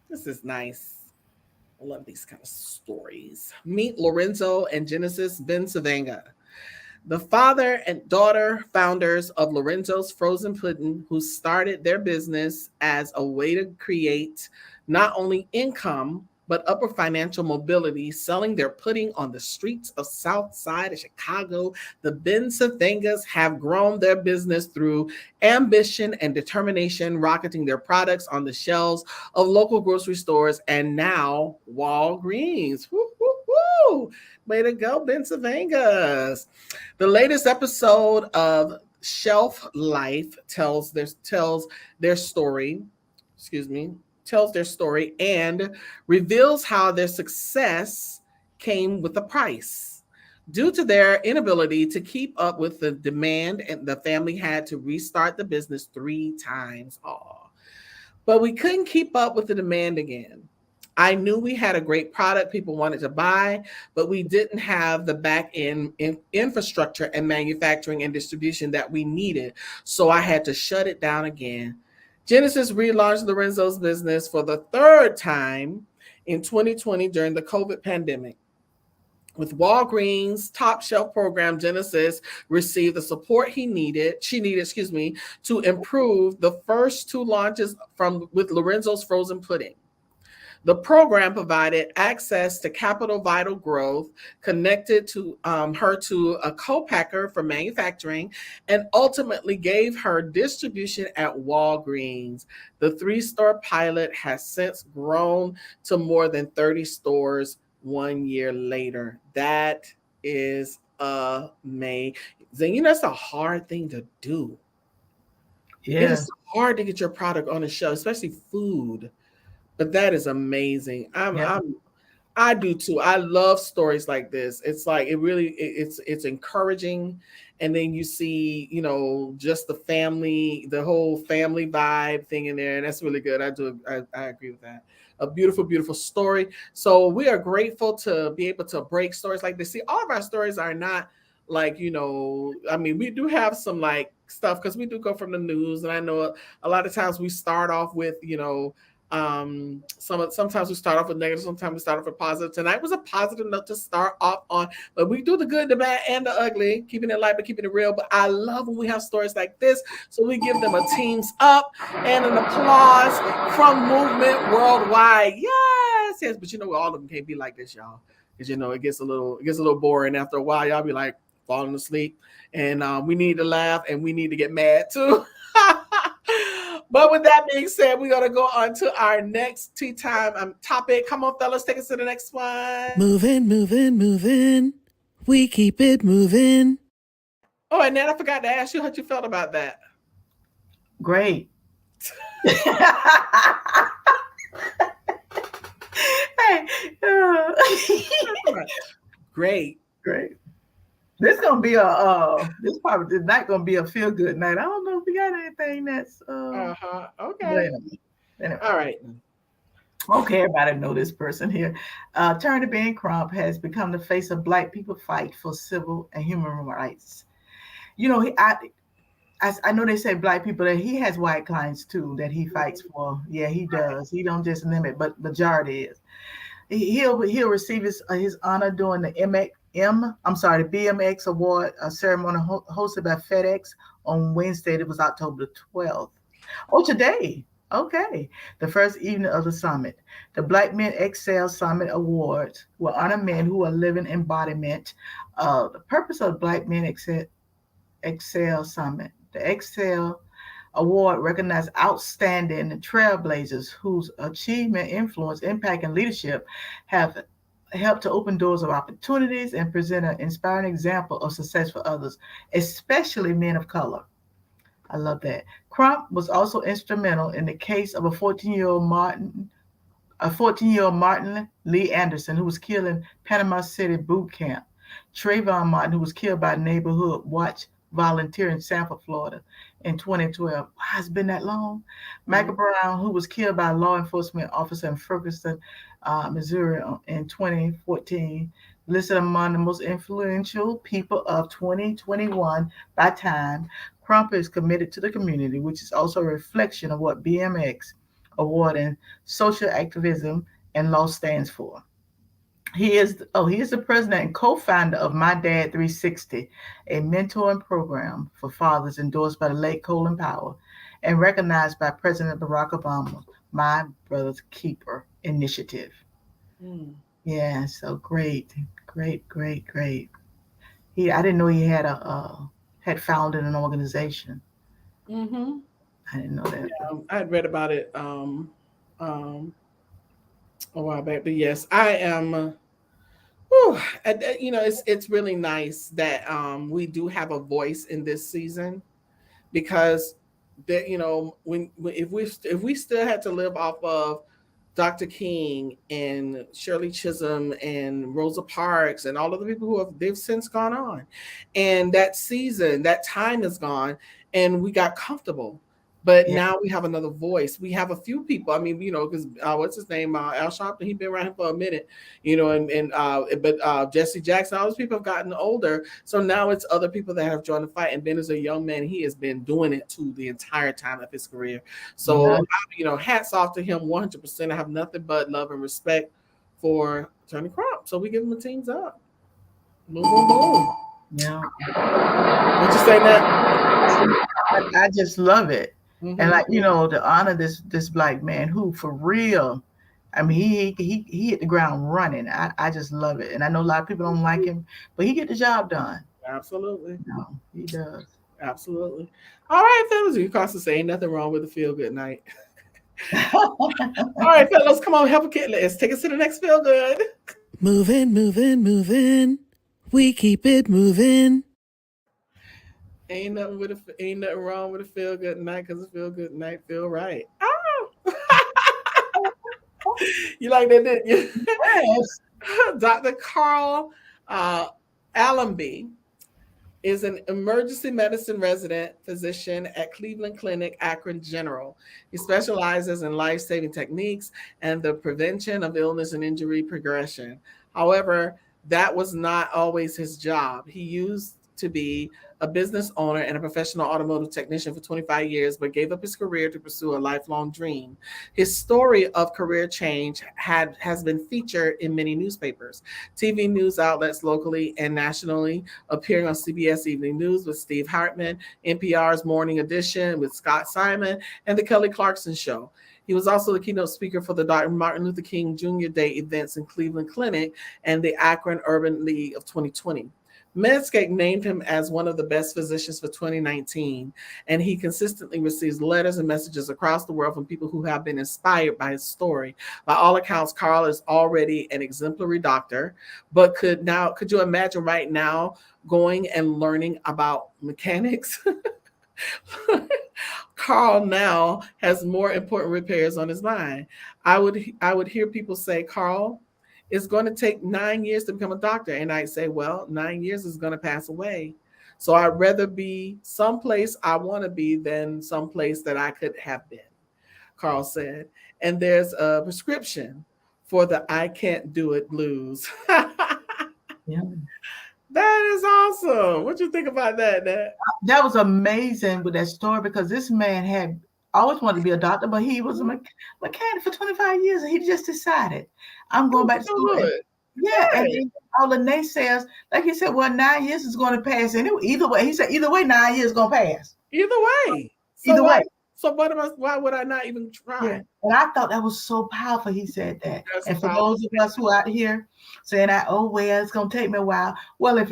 This is nice. I love these kind of stories. Meet Lorenzo and Genesis Bensavenga, the father and daughter founders of Lorenzo's Frozen Pudding, who started their business as a way to create not only income, but upper financial mobility, selling their pudding on the streets of South Side of Chicago. The Bensavengas have grown their business through ambition and determination, rocketing their products on the shelves of local grocery stores and now Walgreens. Woo, woo, woo. Way to go, Bensavengas. The latest episode of Shelf Life tells their story and reveals how their success came with a price. Due to their inability to keep up with the demand, and the family had to restart the business 3 times. But we couldn't keep up with the demand again. I knew we had a great product people wanted to buy, but we didn't have the back end infrastructure and manufacturing and distribution that we needed. So I had to shut it down again. Genesis relaunched Lorenzo's business for the 3rd time in 2020 during the COVID pandemic. With Walgreens' top shelf program, Genesis received the support she needed, to improve the first 2 launches with Lorenzo's Frozen Pudding. The program provided access to capital vital growth, connected to her to a co-packer for manufacturing, and ultimately gave her distribution at Walgreens. The 3-store pilot has since grown to more than 30 stores 1 year later. That is amazing. That's a hard thing to do. Yeah. It is hard to get your product on the shelf, especially food. But that is amazing. I do too. I love stories like this. It's like it's encouraging, and then you see, just the whole family vibe thing in there, and that's really good. I agree with that. A beautiful, beautiful story. So we are grateful to be able to break stories like this. See, all of our stories are not like, we do have some like stuff because we do go from the news, and I know a lot of times we start off with, sometimes we start off with negative, sometimes we start off with positive. Tonight was a positive note to start off on, but we do the good, the bad, and the ugly, keeping it light but keeping it real. But I love when we have stories like this, so we give them a teams up and an applause from Movement Worldwide. Yes, but all of them can't be like this, y'all, because it gets a little boring after a while. Y'all be like falling asleep, and we need to laugh and we need to get mad too. But with that being said, we're going to go on to our next tea time topic. Come on, fellas, take us to the next one. Moving, moving, moving. We keep it moving. Oh, and then I forgot to ask you how you felt about that. Great. Great. This probably not gonna be a feel good night. I don't know if we got anything that's okay. Anyway. All right. Okay, everybody know this person here. Attorney Ben Crump has become the face of Black people fight for civil and human rights. I know they say Black people, that he has white clients too that he fights for. Yeah, he does. He don't just limit, but majority is. He'll receive his honor during the BMX Award ceremony hosted by FedEx on Wednesday. It was October 12th. Oh, today. Okay. The first evening of the summit. The Black Men Excel Summit Awards will honor men who are living embodiment. The purpose of Black Men Excel Summit. The Excel Award recognizes outstanding trailblazers whose achievement, influence, impact, and leadership have helped to open doors of opportunities and present an inspiring example of success for others, especially men of color. I love that. Crump was also instrumental in the case of a 14-year-old Martin Lee Anderson, who was killed in Panama City boot camp. Trayvon Martin, who was killed by a neighborhood watch volunteer in Sanford, Florida in 2012. Wow, it's been that long. Michael Brown, who was killed by a law enforcement officer in Ferguson, Missouri in 2014, listed among the most influential people of 2021 by Time. Crump is committed to the community, which is also a reflection of what BMX award in social activism and law stands for. He is the president and co-founder of My Dad 360, a mentoring program for fathers endorsed by the late Colin Powell and recognized by President Barack Obama. My Brother's Keeper initiative. Yeah, so great. I didn't know he had founded an organization. I didn't know that. Yeah, I had read about it a while back, but yes, I am. It's really nice that we do have a voice in this season, because that if we still had to live off of Dr. King and Shirley Chisholm and Rosa Parks and all of the people they've since gone on, and that season, that time is gone, and we got comfortable. But now we have another voice. We have a few people. I mean, because what's his name? Al Sharpton. He's been around here for a minute, but Jesse Jackson. All those people have gotten older. So now it's other people that have joined the fight. And Ben is a young man. He has been doing it too the entire time of his career. So, hats off to him 100%. I have nothing but love and respect for Attorney Crump. So we give him a teams up. Boom, boom, boom. Yeah. What you say, Nat? I just love it. And to honor this black man who, for real, I mean, he hit the ground running. I just love it. And I know a lot of people don't like him, but he get the job done. Absolutely. No, he does. Absolutely. All right, fellas, you constantly say ain't nothing wrong with a feel good night. All right, fellas, come on, help a kid. Let's take us to the next feel good. Moving. We keep it moving. Ain't nothing wrong with a feel good night, because a feel good night feel right. Oh, you like that, didn't you? Yes. Dr. Carl Allenby is an emergency medicine resident physician at Cleveland Clinic, Akron General. He specializes in life-saving techniques and the prevention of illness and injury progression. However, that was not always his job. He used to be a business owner and a professional automotive technician for 25 years, but gave up his career to pursue a lifelong dream. His story of career change has been featured in many newspapers, TV news outlets locally and nationally, appearing on CBS Evening News with Steve Hartman, NPR's Morning Edition with Scott Simon, and The Kelly Clarkson Show. He was also the keynote speaker for the Dr. Martin Luther King Jr. Day events in Cleveland Clinic and the Akron Urban League of 2020. Medscape named him as one of the best physicians for 2019, and he consistently receives letters and messages across the world from people who have been inspired by his story. By all accounts, Carl is already an exemplary doctor, but could you imagine right now going and learning about mechanics? Carl now has more important repairs on his mind. I would hear people say, Carl, it's going to take 9 years to become a doctor. And I'd say, well, 9 years is going to pass away. So I'd rather be someplace I want to be than someplace that I could have been, Carl said. And there's a prescription for the I can't do it blues. Yeah. That is awesome. What you think about that, Nat? That was amazing with that story, because this man had always wanted to be a doctor, but he was a mechanic for 25 years, and he just decided, I'm going back to school. And all the naysayers, like he said, well, 9 years is going to pass anyway. Either way, he said, either way, 9 years is going to pass. Either way. So why would I not even try? Yeah. And I thought that was so powerful. He said that. And for those of us who are out here saying that, it's going to take me a while. Well, a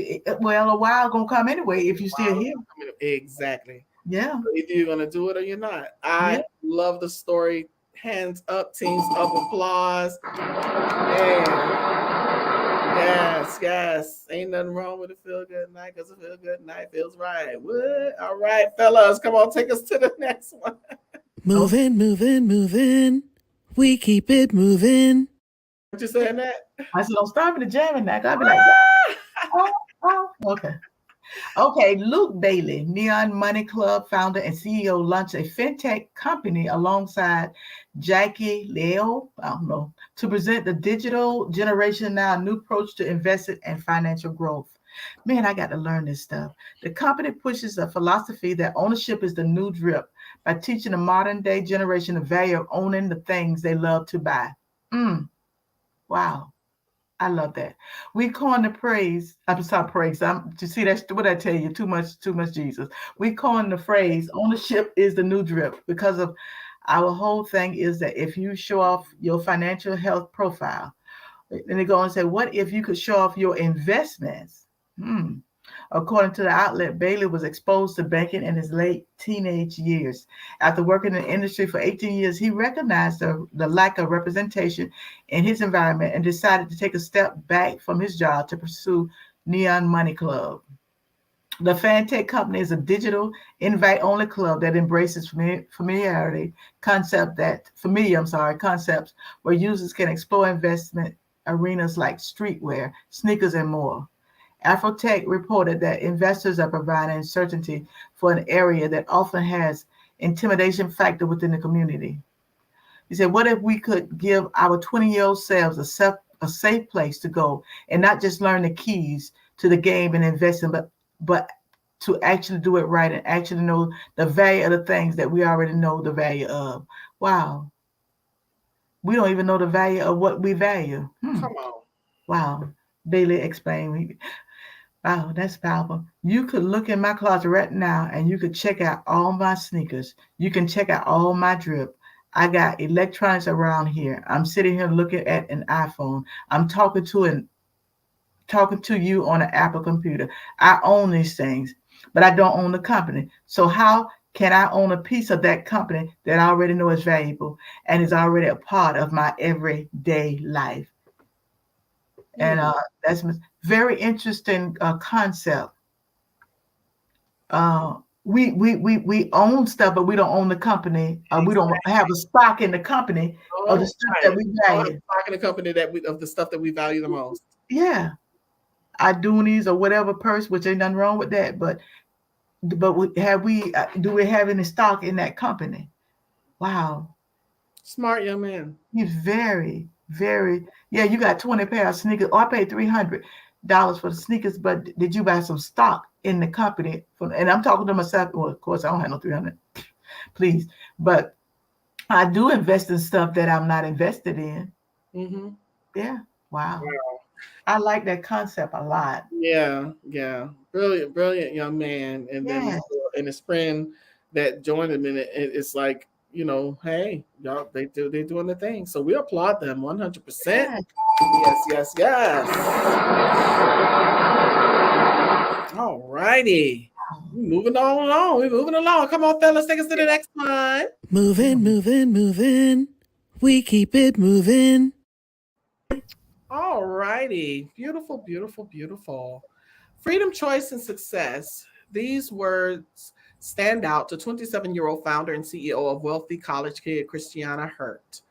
while going to come anyway if you're still here. Exactly. Yeah. Either you're going to do it or you're not. I Yeah. love the story. Hands up, teams up, applause. Man. Yes, yes. Ain't nothing wrong with a feel good night because a feel good night feels right. What? All right, fellas, come on, take us to the next one. Moving, moving, moving. We keep it moving. What you saying that? I said, don't start me to jamming now. I'll be like, okay. Okay, Luke Bailey, Neon Money Club founder and CEO, launched a fintech company alongside Jackie Leo, I don't know, to present the digital generation now a new approach to investing and financial growth. Man, I got to learn this stuff. The company pushes a philosophy that ownership is the new drip by teaching the modern day generation the value of owning the things they love to buy. Wow. I love that. We coin the praise. I'm sorry, praise. To see that's what I tell you. Too much Jesus. We coin the phrase ownership is the new drip because of our whole thing is that if you show off your financial health profile, and they go and say, what if you could show off your investments? According to the outlet, Bailey was exposed to banking in his late teenage years. After working in the industry for 18 years, he recognized the lack of representation in his environment and decided to take a step back from his job to pursue Neon Money Club. The FanTech company is a digital invite-only club that embraces concepts where users can explore investment arenas like streetwear, sneakers, and more. Afrotech reported that investors are providing certainty for an area that often has intimidation factor within the community. He said, what if we could give our 20-year-old selves a safe place to go and not just learn the keys to the game and investing, but to actually do it right and actually know the value of the things that we already know the value of. Wow. We don't even know the value of what we value. Come on. Wow. Bailey explained. Wow, that's powerful. You could look in my closet right now and you could check out all my sneakers. You can check out all my drip. I got electronics around here. I'm sitting here looking at an iPhone. I'm talking to you on an Apple computer. I own these things, but I don't own the company. So how can I own a piece of that company that I already know is valuable and is already a part of my everyday life? And that's a very interesting concept. We own stuff, but we don't own the company. We don't have a stock in the company of the stuff that we value. Stock in the company of the stuff that we value the most. Yeah, Idoonies or whatever purse, which ain't nothing wrong with that. But do we have any stock in that company? Wow, smart young man. He's very, very. Yeah, you got 20 pair of sneakers. Oh, I paid $300 for the sneakers, but did you buy some stock in the company? And I'm talking to myself. Well, of course, I don't have no 300, please. But I do invest in stuff that I'm not invested in. Mm-hmm. Yeah. Wow. I like that concept a lot. Yeah. Brilliant young man. And then in his friend that joined him in it, it's like, hey, y'all, they're doing the thing. So we applaud them 100%. Yes. All righty. We're moving along. Come on, fellas, take us to the next one. Moving. We keep it moving. All righty. Beautiful. Freedom, choice, and success. These words stand out to 27-year-old founder and CEO of Wealthy College Kid, Christiana Hurt.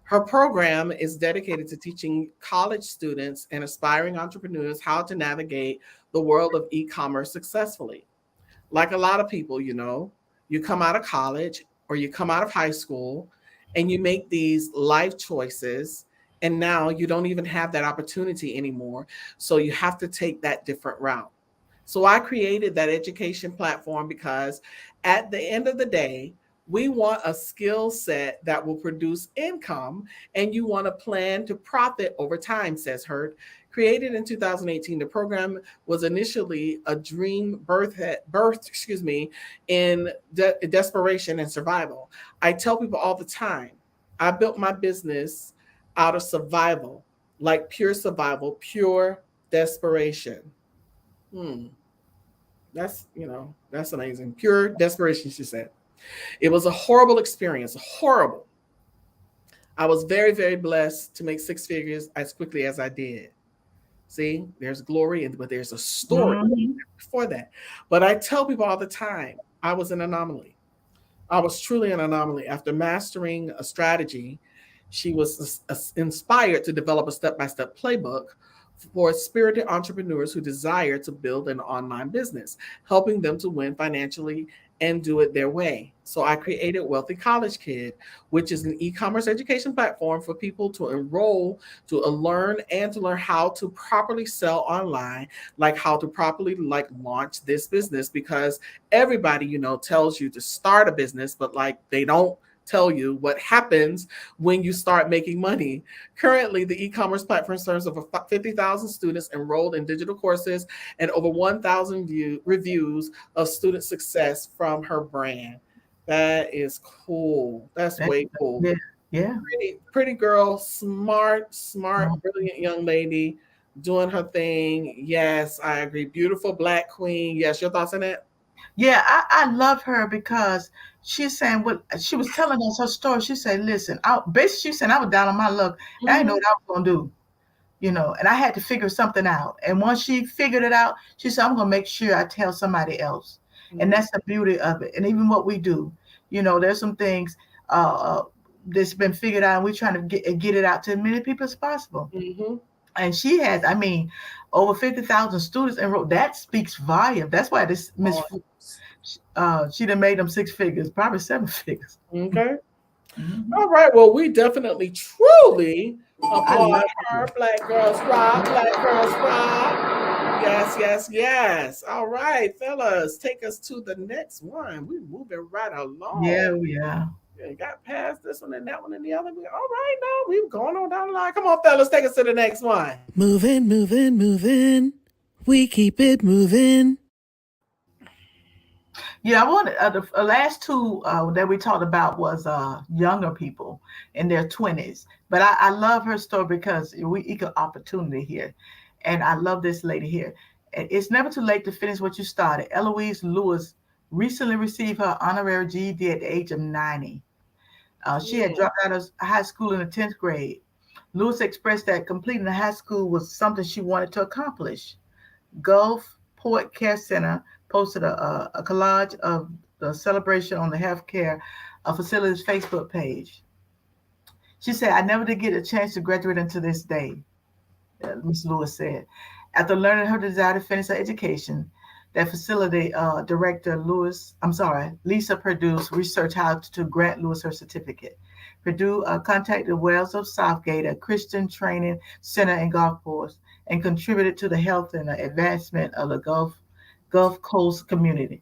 Her program is dedicated to teaching college students and aspiring entrepreneurs how to navigate the world of e-commerce successfully. Like a lot of people, you come out of college or you come out of high school and you make these life choices, and now you don't even have that opportunity anymore. So you have to take that different route. So I created that education platform because at the end of the day, we want a skill set that will produce income, and you want a plan to profit over time, says Hurt. Created in 2018, the program was initially a dream birthed in desperation and survival. I tell people all the time, I built my business out of survival, like pure survival, pure desperation. That's amazing. Pure desperation, she said. It was a horrible experience. Horrible. I was very, very blessed to make six figures as quickly as I did. See, there's glory, but there's a story before that. But I tell people all the time, I was an anomaly. I was truly an anomaly. After mastering a strategy, she was inspired to develop a step-by-step playbook for spirited entrepreneurs who desire to build an online business, helping them to win financially and do it their way. So I created Wealthy College Kid, which is an e-commerce education platform for people to enroll, to learn, and to learn how to properly sell online, like how to properly launch this business, because everybody, tells you to start a business, but they don't tell you what happens when you start making money. Currently, the e-commerce platform serves over 50,000 students enrolled in digital courses and over 1,000 reviews of student success from her brand. That is cool. That's way cool. Yeah. Pretty girl, smart, brilliant young lady doing her thing. Yes, I agree. Beautiful Black queen. Yes, your thoughts on that? Yeah, I love her because she's saying what she was telling us her story. She said, listen, basically she said I was down on my luck. I didn't know what I was gonna do, and I had to figure something out. And once she figured it out, she said, I'm gonna make sure I tell somebody else. And that's the beauty of it. And even what we do, there's some things that's been figured out, and we're trying to get it out to as many people as possible. And she has, over 50,000 students enrolled. That speaks volume. That's why this Miss she done made them six figures, probably seven figures. Okay. All right. Well, we definitely, truly applaud her. Black Girls Rock. Black Girls Rock. Yes. All right, fellas, take us to the next one. We're moving right along. Yeah, we are. Got past this one and that one and the other. All right, now we're going on down the line. Come on, fellas, take us to the next one. Moving. We keep it moving. Yeah, I wanted the last two that we talked about was younger people in their 20s. But I love her story because we equal opportunity here. And I love this lady here. It's never too late to finish what you started. Eloise Lewis recently received her honorary GED at the age of 90. She had dropped out of high school in the 10th grade. Lewis expressed that completing the high school was something she wanted to accomplish. Gulfport Care Center posted a collage of the celebration on the healthcare facility's Facebook page. She said, I never did get a chance to graduate until this day, Ms. Lewis said. After learning her desire to finish her education, that facility director Lisa Purdue's researched how to grant Lewis her certificate. Purdue contacted Wells of Southgate, a Christian training center in Gulfport, and contributed to the health and the advancement of the Gulf Coast community.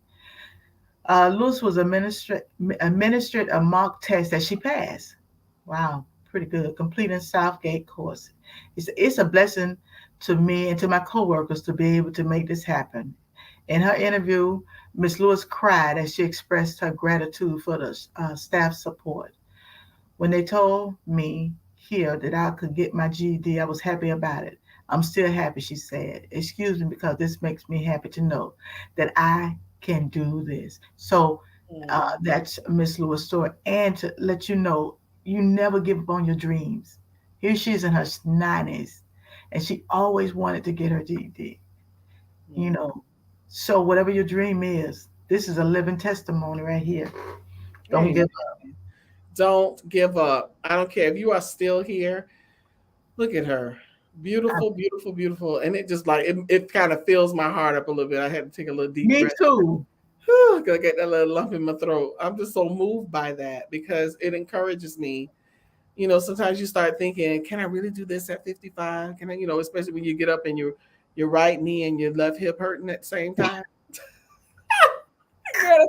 Lewis was administered a mock test that she passed. Wow, pretty good. Completing Southgate course. It's a blessing to me and to my coworkers to be able to make this happen. In her interview, Ms. Lewis cried as she expressed her gratitude for the staff support. When they told me here that I could get my GED, I was happy about it. I'm still happy, she said. Excuse me, because this makes me happy to know that I can do this. So that's Miss Lewis' story. And to let you know, you never give up on your dreams. Here she is in her 90s, and she always wanted to get her GED. So whatever your dream is, this is a living testimony right here. Don't give up. Don't give up. I don't care if you are still here. Look at her. Beautiful, beautiful, beautiful. And it just it kind of fills my heart up a little bit. I had to take a little deep breath. Me too. Gonna get that little lump in my throat. I'm just so moved by that because it encourages me. Sometimes you start thinking, can I really do this at 55? Can I, especially when you get up and your right knee and your left hip hurting at the same time. Girl,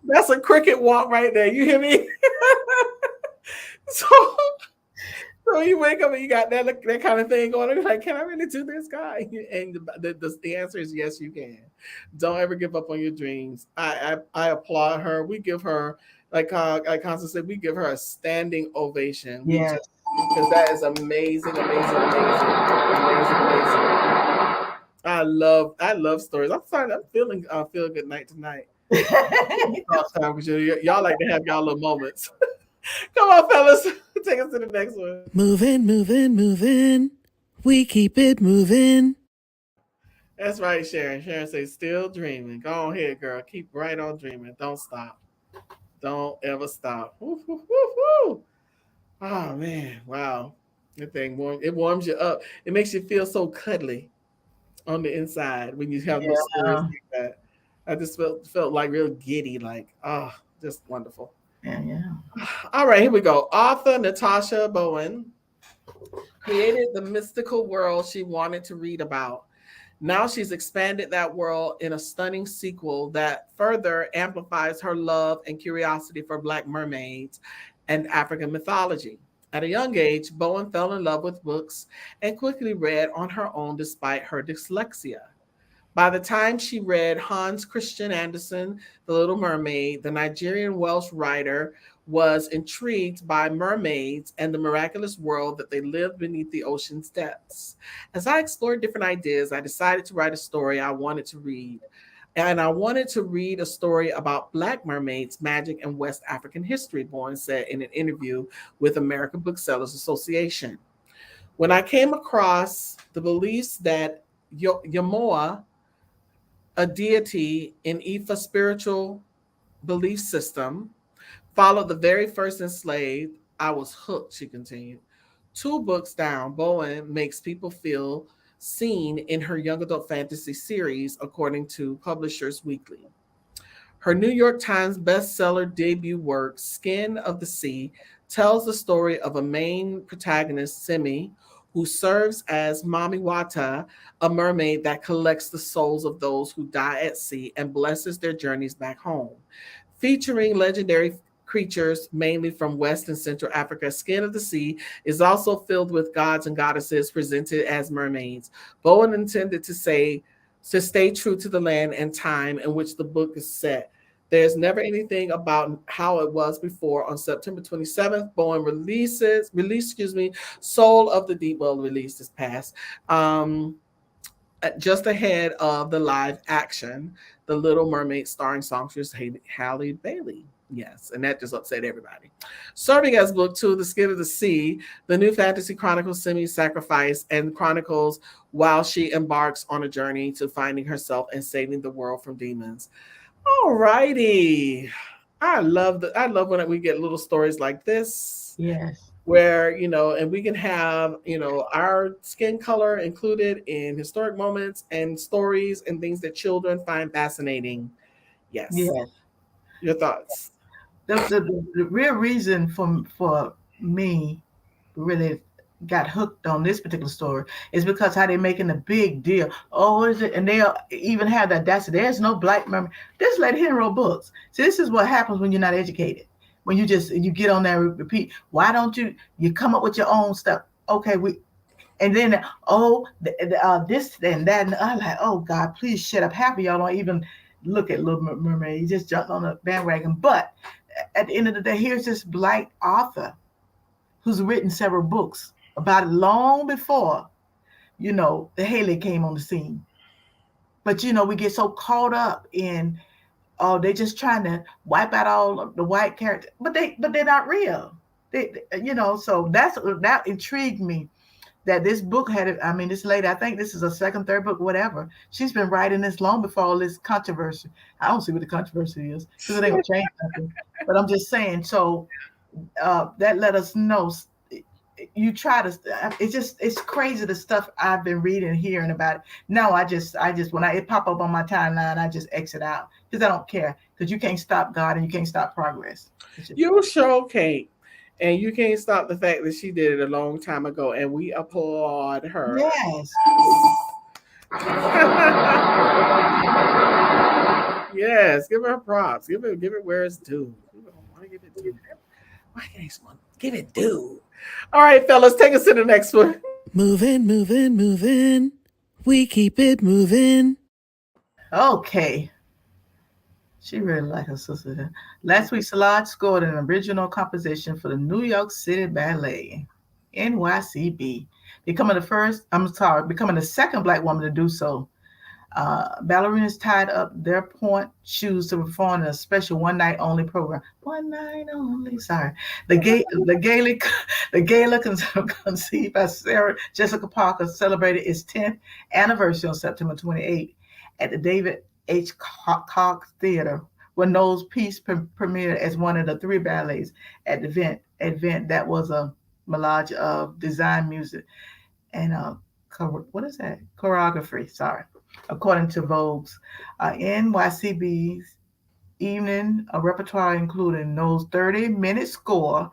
that's a cricket walk right there. You hear me? So you wake up and you got that kind of thing going on. You're like, can I really do this, guy? And the answer is yes, you can. Don't ever give up on your dreams. I applaud her. We give her, like Constance said, we give her a standing ovation. Yes. Because that is amazing. I love stories. I'm sorry, I'm feeling feel good night tonight. Because y'all like to have y'all little moments. Come on, fellas, take us to the next one. Moving, moving, moving. We keep it moving. That's right, Sharon. Sharon says, "Still dreaming." Go on ahead, girl. Keep right on dreaming. Don't stop. Don't ever stop. Woo, woo, woo, woo. Oh man, wow. That thing warms you up. It makes you feel so cuddly on the inside when you have those stories Yeah. like that. I just felt like real giddy, like just wonderful. Yeah, yeah. All right, here we go. Author Natasha Bowen created the mystical world she wanted to read about. Now she's expanded that world in a stunning sequel that further amplifies her love and curiosity for Black mermaids and African mythology. At a young age, Bowen fell in love with books and quickly read on her own despite her dyslexia. By the time she read Hans Christian Andersen, The Little Mermaid, the Nigerian Welsh writer was intrigued by mermaids and the miraculous world that they lived beneath the ocean's depths. As I explored different ideas, I decided to write a story I wanted to read. And I wanted to read a story about Black mermaids, magic, and West African history, Bowen said in an interview with American Booksellers Association. When I came across the beliefs that Yamoa, a deity in Ifa spiritual belief system, followed the very first enslaved, I was hooked, she continued. 2 books down, Bowen makes people feel seen in her young adult fantasy series, according to Publishers Weekly. Her New York Times bestseller debut work, Skin of the Sea, tells the story of a main protagonist, Simi, who serves as Mamiwata, a mermaid that collects the souls of those who die at sea and blesses their journeys back home. Featuring legendary creatures mainly from West and Central Africa, Skin of the Sea is also filled with gods and goddesses presented as mermaids. Bowen intended to stay true to the land and time in which the book is set. There's never anything about how it was before. On September 27th, Bowen released, Soul of the Deep. Well, released this past. Just ahead of the live action, The Little Mermaid, starring songstress Halle Bailey. Yes, and that just upset everybody. Serving as book 2, The Skin of the Sea, the new fantasy chronicles Simi's sacrifice and chronicles while she embarks on a journey to finding herself and saving the world from demons. All righty. I love when we get little stories like this. Yes. Where, and we can have, our skin color included in historic moments and stories and things that children find fascinating. Yes. Yes. Your thoughts? The real reason for me really got hooked on this particular story is because how they're making a big deal. Oh, what is it? And they even have that. There's no Black mermaid. This lady here wrote books. See, this is what happens when you're not educated. When you get on there and repeat. Why don't you come up with your own stuff? Okay, and then this and that, and I'm like, oh God, please shut up. Half of y'all don't even look at Little Mermaid. You just jumped on the bandwagon. But at the end of the day, here's this Black author who's written several books about it long before, the Haley came on the scene. But we get so caught up in, oh, they're just trying to wipe out all of the white characters, but they're not real. So that intrigued me. That this book this lady, I think this is a second, third book, whatever. She's been writing this long before all this controversy. I don't see what the controversy is because it ain't gonna change nothing. But I'm just saying. So that let us know. You try to. It's crazy the stuff I've been reading and hearing about it. No, I just when it pop up on my timeline, I just exit out because I don't care because you can't stop God and you can't stop progress. You sure can't. And you can't stop the fact that she did it a long time ago, and we applaud her. Yes. Yes, give her props. Give it where it's due. Give it due. Why can't someone give it due? All right, fellas, take us to the next one. Moving, moving, moving. We keep it moving. Okay. She really liked her sister. Last week, Solange scored an original composition for the New York City Ballet, NYCB, becoming the second Black woman to do so. Ballerinas tied up their point shoes to perform in a special one night only program. One night only. Sorry, the gala conceived by Sarah Jessica Parker celebrated its 10th anniversary on September 28th at the David H. Cox Theater, where Knowles' piece premiered as one of the three ballets at the event that was a melange of design, music, and what is that? Choreography. Sorry, according to Vogue's NYCB's evening repertoire, including Knowles' 30-minute score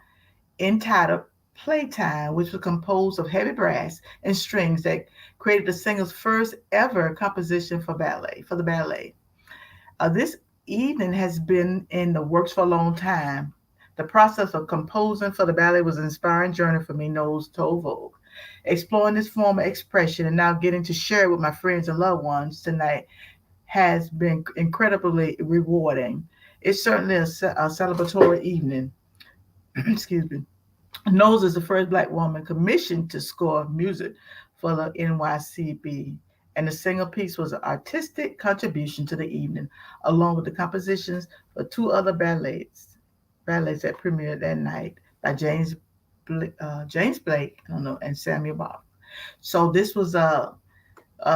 entitled Playtime, which was composed of heavy brass and strings that created the singer's first ever composition for the ballet. This evening has been in the works for a long time. The process of composing for the ballet was an inspiring journey for me, Knowles told Vogue. Exploring this form of expression and now getting to share it with my friends and loved ones tonight has been incredibly rewarding. It's certainly a celebratory evening. Excuse me. Knowles is the first Black woman commissioned to score music for the NYCB, and the single piece was an artistic contribution to the evening, along with the compositions for two other ballets that premiered that night by James Blake, and Samuel Bach. So this was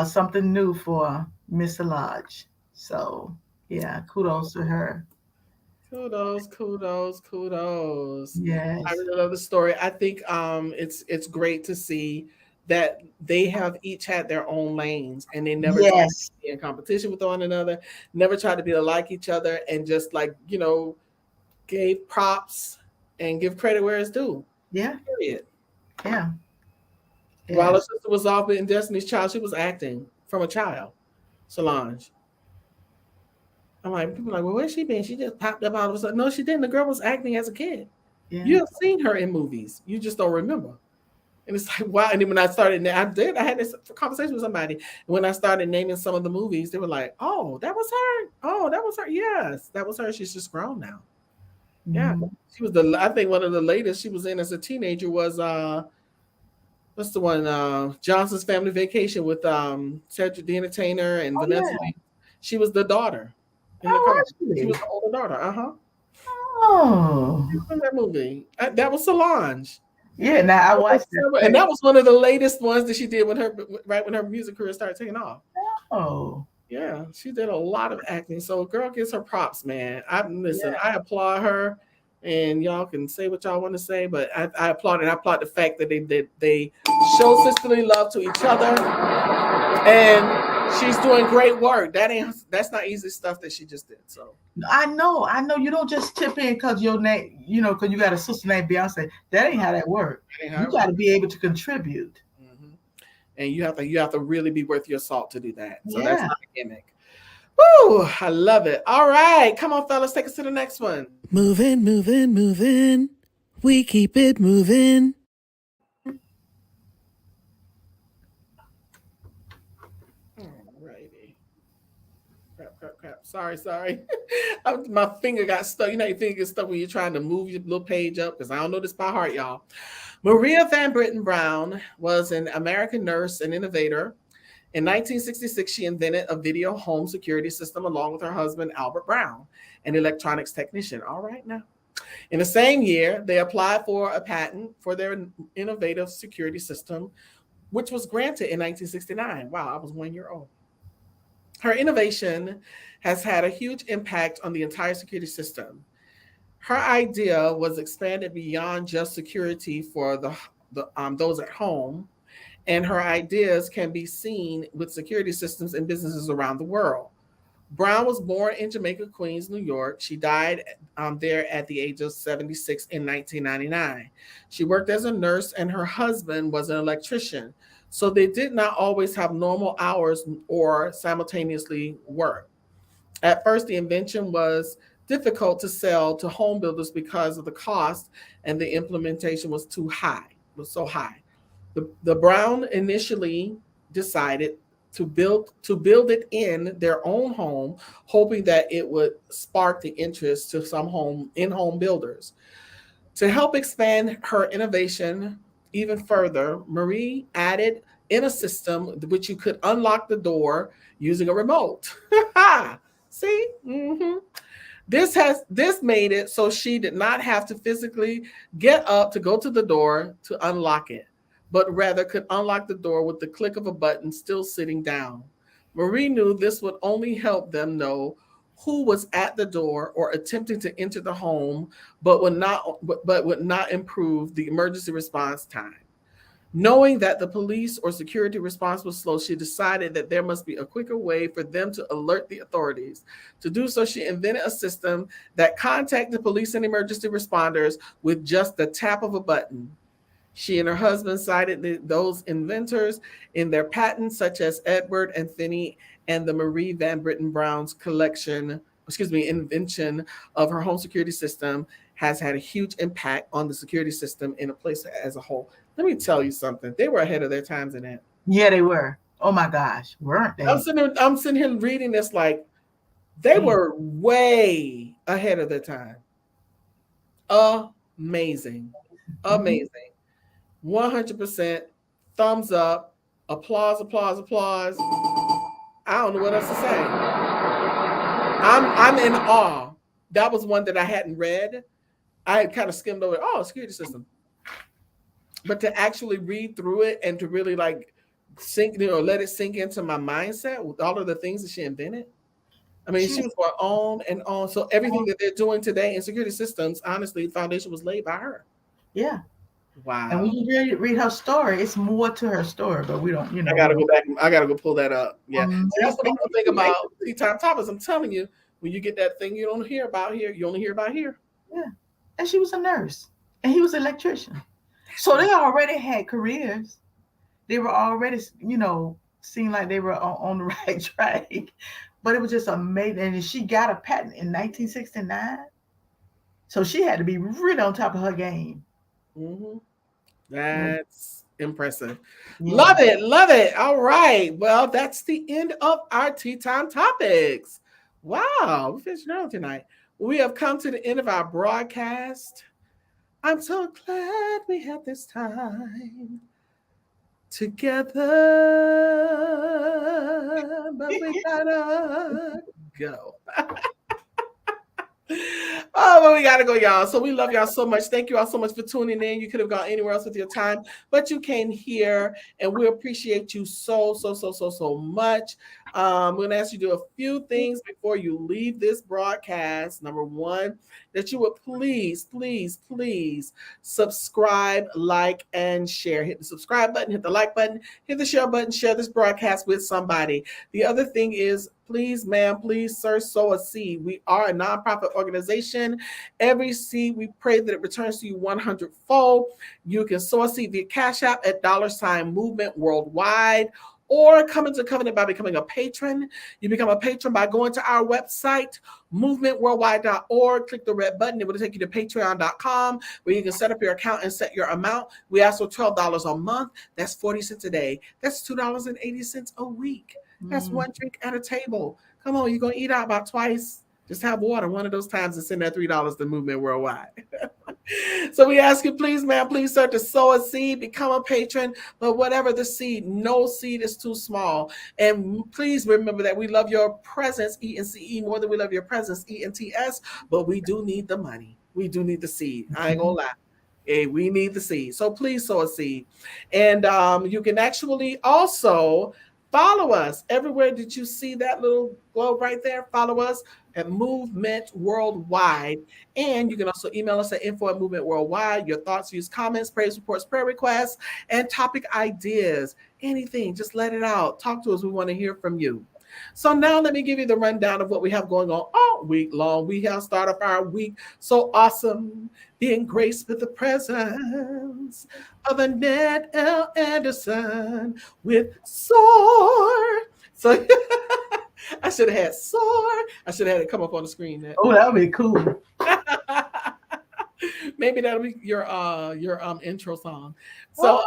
something new for Miss Lodge. So yeah, kudos to her. Kudos. Yes. I really love the story. I think it's great to see that they have each had their own lanes and they never tried to be in competition with one another, never tried to be like each other, and just gave props and give credit where it's due. Yeah. Period. Yeah. While her sister was off in Destiny's Child, she was acting from a child, Solange. I'm like, people are like, well, where's she been? She just popped up all of a sudden. No, she didn't. The girl was acting as a kid. Yeah. You have seen her in movies. You just don't remember. And it's like, wow. And then when I started, I had this conversation with somebody. And when I started naming some of the movies, they were like, oh, that was her. Oh, that was her. Yes, that was her. She's just grown now. Yeah. She was I think one of the latest she was in as a teenager was, what's the one? Johnson's Family Vacation with Cedric the Entertainer and Vanessa Lee. She was the daughter. She was the older daughter. Oh. She was in that movie. That was Solange. Yeah, now I watched that. And that was one of the latest ones that she did when her music career started taking off. Oh. Yeah, she did a lot of acting. So girl gets her props, man. I applaud her. And y'all can say what y'all want to say, but I applaud it. I applaud the fact that they show sisterly love to each other, and she's doing great work. That's not easy stuff that she just did. So I know you don't just tip in because your name, because you got a sister named Beyonce. That ain't how that works. You got to be able to contribute, and you have to really be worth your salt to do that. So that's not a gimmick. Woo! I love it. All right, come on, fellas, take us to the next one. Moving. We keep it moving. Alrighty. Crap. Sorry. My finger got stuck. You know your finger gets stuck when you're trying to move your little page up, because I don't know this by heart, y'all. Maria Van Britten Brown was an American nurse and innovator. In 1966, she invented a video home security system along with her husband, Albert Brown, an electronics technician. All right now. In the same year, they applied for a patent for their innovative security system, which was granted in 1969. Wow, I was 1 year old. Her innovation has had a huge impact on the entire security system. Her idea was expanded beyond just security for those at home, and her ideas can be seen with security systems in businesses around the world. Brown was born in Jamaica, Queens, New York. She died there at the age of 76 in 1999. She worked as a nurse, and her husband was an electrician. So they did not always have normal hours or simultaneously work. At first, the invention was difficult to sell to home builders because of the cost, and the implementation was so high. The Brown initially decided to build it in their own home, hoping that it would spark the interest to some in-home builders. To help expand her innovation even further, Marie added in a system which you could unlock the door using a remote. See? Mm-hmm. This made it so she did not have to physically get up to go to the door to unlock it, but rather could unlock the door with the click of a button still sitting down. Marie knew this would only help them know who was at the door or attempting to enter the home, but would not improve the emergency response time. Knowing that the police or security response was slow, she decided that there must be a quicker way for them to alert the authorities. To do so, she invented a system that contacted police and emergency responders with just the tap of a button. She and her husband cited those inventors in their patents, such as Edward and Finney and the Marie Van Britten Brown's invention of her home security system has had a huge impact on the security system in a place as a whole. Let me tell you something. They were ahead of their times in it. Yeah, they were. Oh my gosh, weren't they? I'm sitting here reading this like they were way ahead of their time. Amazing. 100% thumbs up, applause. I don't know what else to say. I'm in awe. That was one that I hadn't read. I had kind of skimmed over. Oh, security system. But to actually read through it and to really like let it sink into my mindset with all of the things that she invented. I mean, she was going on and on. So everything that they're doing today in security systems, honestly, the foundation was laid by her. Yeah. Wow. And when you read her story, it's more to her story, but we don't, I gotta go back. I gotta go pull that up. Yeah. That's what I'm thinking about Tea Time Topics. I'm telling you, when you get that thing you don't hear about here, you only hear about here. Yeah. And she was a nurse and he was an electrician. So they already had careers. They were already, seemed like they were on the right track. But it was just amazing. And she got a patent in 1969. So she had to be really on top of her game. Mm-hmm. That's impressive. Yeah. Love it. All right. Well, that's the end of our Tea Time Topics. Wow. We finished early tonight. We have come to the end of our broadcast. I'm so glad we had this time together, but we gotta go. Oh, well, we gotta go, y'all. So we love y'all so much. Thank you all so much for tuning in. You could have gone anywhere else with your time, but you came here, and we appreciate you so much. We're gonna ask you to do a few things before you leave this broadcast. Number one, that you would please subscribe, like, and share. Hit the subscribe button, hit the like button, hit the share button, share this broadcast with somebody. The other thing is, please, ma'am, please, sir, sow a seed. We are a nonprofit organization. Every seed, we pray that it returns to you 100-fold. You can sow a seed via Cash App at $Movement Worldwide, or come into covenant by becoming a patron. You become a patron by going to our website, movementworldwide.org. Click the red button. It will take you to patreon.com, where you can set up your account and set your amount. We ask for $12 a month. That's 40 cents a day. That's $2.80 a week. That's one drink at a table. Come on, you're going to eat out about twice. Just have water one of those times and send that $3 to Movement Worldwide. So we ask you, please, ma'am, please, sir, to sow a seed, become a patron. But whatever the seed, no seed is too small. And please remember that we love your presence, ENCE, more than we love your presence, ENTS. But we do need the money. We do need the seed. I ain't going to lie. Hey, we need the seed. So please sow a seed. And you can actually also follow us everywhere. Did you see that little globe right there? Follow us at Movement Worldwide. And you can also email us at info@Movement Worldwide. Your thoughts, views, comments, praise reports, prayer requests, and topic ideas. Anything, just let it out. Talk to us. We want to hear from you. So now let me give you the rundown of what we have going on all week long. We have started off our week so awesome, being graced with the presence of Annette L. Anderson with Soar. So I should have had Soar. I should have had it come up on the screen. Oh, that would be cool. Maybe that'll be your intro song. So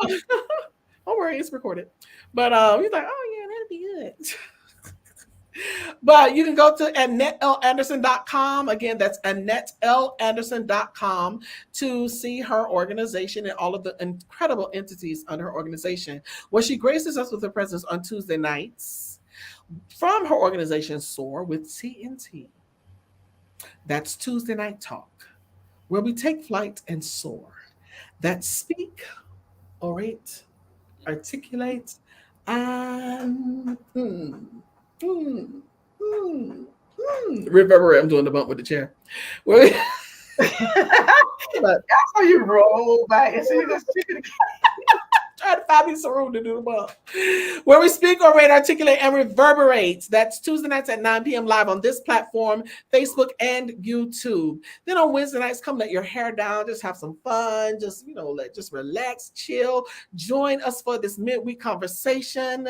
don't worry, it's recorded. But he's like, oh yeah, that'd be good. But you can go to AnnetteLAnderson.com. Again, that's AnnetteLAnderson.com to see her organization and all of the incredible entities under her organization. Well, she graces us with her presence on Tuesday nights from her organization SOAR with TNT. That's Tuesday Night Talk, where we take flight and soar. That's speak, orate, articulate, and reverberate. I'm doing the bump with the chair. That's how you roll back and see this chicken. Try to find me some room to do the bump. Where we speak, orate, articulate, and reverberate. That's Tuesday nights at 9 p.m. live on this platform, Facebook and YouTube. Then on Wednesday nights, come let your hair down, just have some fun, just just relax, chill. Join us for this midweek conversation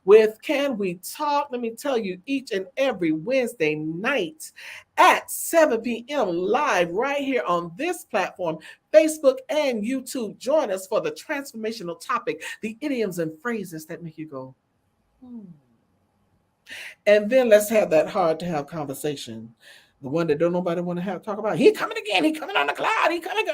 with Can We Talk? Let me tell you, each and every Wednesday night at 7 p.m. live right here on this platform, Facebook and YouTube. Join us for the transformational topic, the idioms and phrases that make you go, And then let's have that hard to have conversation. The one that don't nobody want to talk about. He coming again. He coming on the cloud. He coming.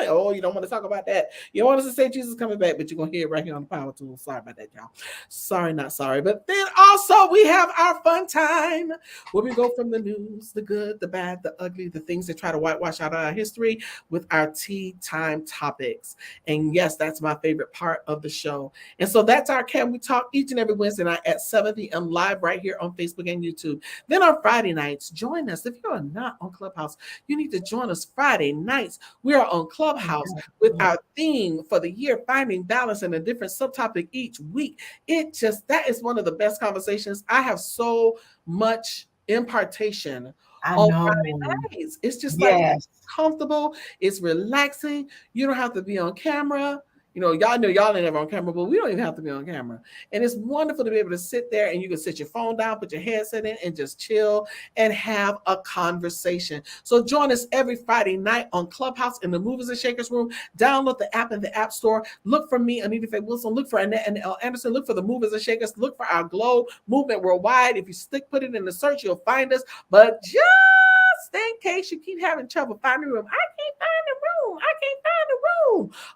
Oh, you don't want to talk about that. You want us to say Jesus coming back, but you're going to hear it right here on the Power Tool. Sorry about that, y'all. Sorry, not sorry. But then also we have our fun time where we go from the news, the good, the bad, the ugly, the things that try to whitewash out our history with our tea time topics. And yes, that's my favorite part of the show. And so that's our Can We Talk each and every Wednesday night at 7 p.m. live right here on Facebook and YouTube. Then on Friday nights, join us. If you're not on Clubhouse, you need to join us Friday nights. We are on Clubhouse with our theme for the year, finding balance, and a different subtopic each week. That is one of the best conversations. I have so much impartation on Friday nights. It's just like comfortable, it's relaxing. You don't have to be on camera. Y'all know y'all ain't ever on camera, but we don't even have to be on camera. And it's wonderful to be able to sit there and you can sit your phone down, put your headset in, and just chill and have a conversation. So join us every Friday night on Clubhouse in the Movers and Shakers room. Download the app in the App Store. Look for me, Anita Faye Wilson. Look for Annette L. Anderson. Look for the Movers and Shakers. Look for our Globe Movement Worldwide. If you put it in the search, you'll find us. But just in case you keep having trouble finding the room, I can't find the room.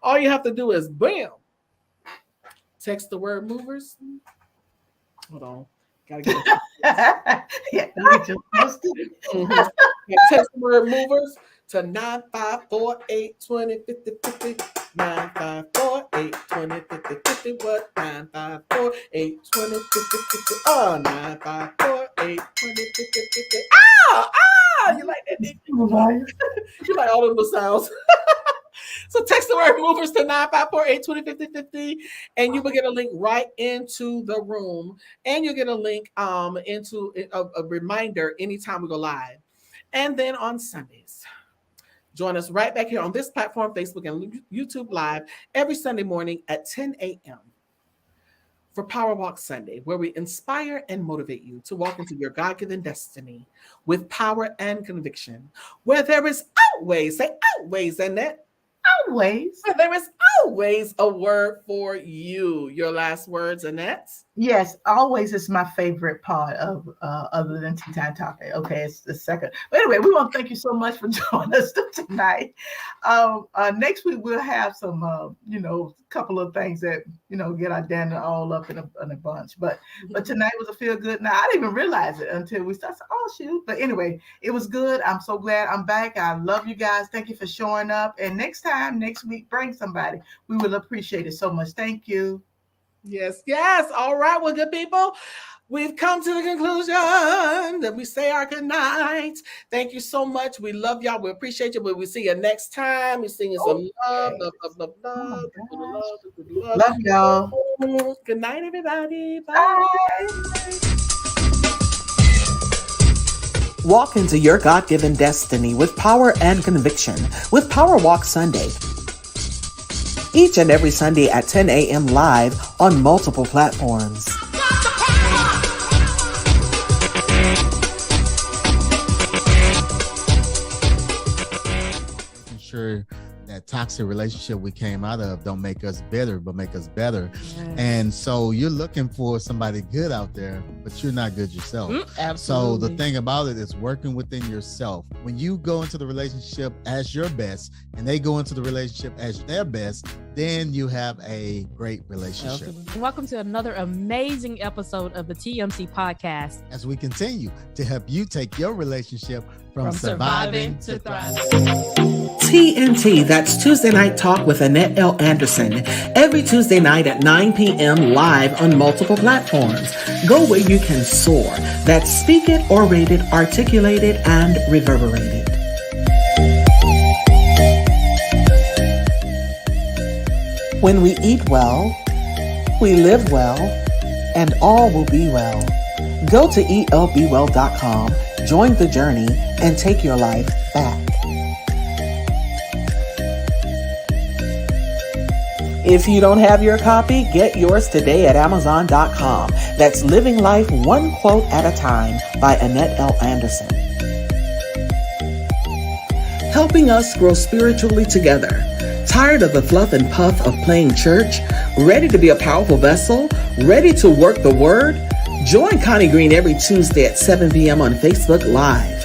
All you have to do is bam, text the word movers. Hold on, gotta get it. Text the word movers to 954-820-5050. 954-820-5050. What? 954-820-5050. Oh, 954-820-5050. You like that? You like all of those sounds. So text the word movers to 954-820-5050, and you will get a link right into the room, and you'll get a link into a reminder anytime we go live. And then on Sundays, join us right back here on this platform, Facebook and YouTube live every Sunday morning at 10 a.m. for Power Walk Sunday, where we inspire and motivate you to walk into your God-given destiny with power and conviction, where there is always, Annette. Always. There is always a word for you. Your last words, Annette? Yes, always is my favorite part of other than Tea Time Topic. Okay, it's the second. But anyway, we want to thank you so much for joining us tonight. Next week we'll have some couple of things that get our dinner all up in a bunch. But tonight was a feel good. Now I didn't even realize it until we started. Oh shoot! But anyway, it was good. I'm so glad I'm back. I love you guys. Thank you for showing up. And next week, bring somebody. We will appreciate it so much. Thank you. Yes. All right. Well, good people, we've come to the conclusion that we say our good night. Thank you so much. We love y'all. We appreciate you. But we'll see you next time. We're singing some love. Love y'all. Good night, everybody. Bye. Walk into your God-given destiny with power and conviction with Power Walk Sunday. Each and every Sunday at 10 a.m. live on multiple platforms. Making sure that toxic relationship we came out of don't make us bitter, but make us better. And so you're looking for somebody good out there, but you're not good yourself. So the thing about it is working within yourself. When you go into the relationship as your best and they go into the relationship as their best, then you have a great relationship. Welcome to another amazing episode of the TMC podcast, as we continue to help you take your relationship from surviving to thriving. TNT, that's Tuesday Night Talk with Annette L. Anderson, every Tuesday night at 9 p.m. live on multiple platforms. Go where you can soar. That's Speak It, Orated, Articulated, and Reverberated. When we eat well, we live well, and all will be well. Go to elbwell.com, join the journey, and take your life back. If you don't have your copy, get yours today at Amazon.com. That's Living Life One Quote at a Time by Annette L. Anderson. Helping us grow spiritually together. Tired of the fluff and puff of playing church? Ready to be a powerful vessel? Ready to work the word? Join Connie Green every Tuesday at 7 p.m. on Facebook Live.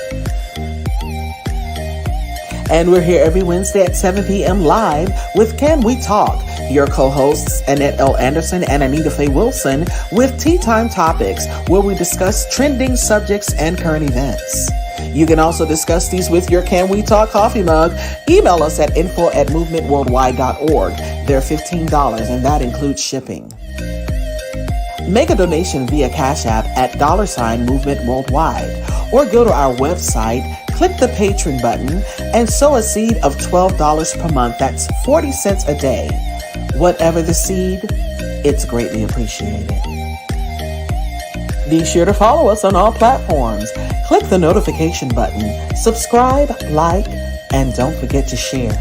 And we're here every Wednesday at 7 p.m. live with Can We Talk? Your co-hosts, Annette L. Anderson and Anita Faye Wilson, with Tea Time Topics, where we discuss trending subjects and current events. You can also discuss these with your Can We Talk coffee mug. Email us at info@movementworldwide.org. They're $15, and that includes shipping. Make a donation via Cash App at $Movement Worldwide, or go to our website, click the Patreon button, and sow a seed of $12 per month. That's 40 cents a day. Whatever the seed, it's greatly appreciated. Be sure to follow us on all platforms. Click the notification button, subscribe, like, and don't forget to share.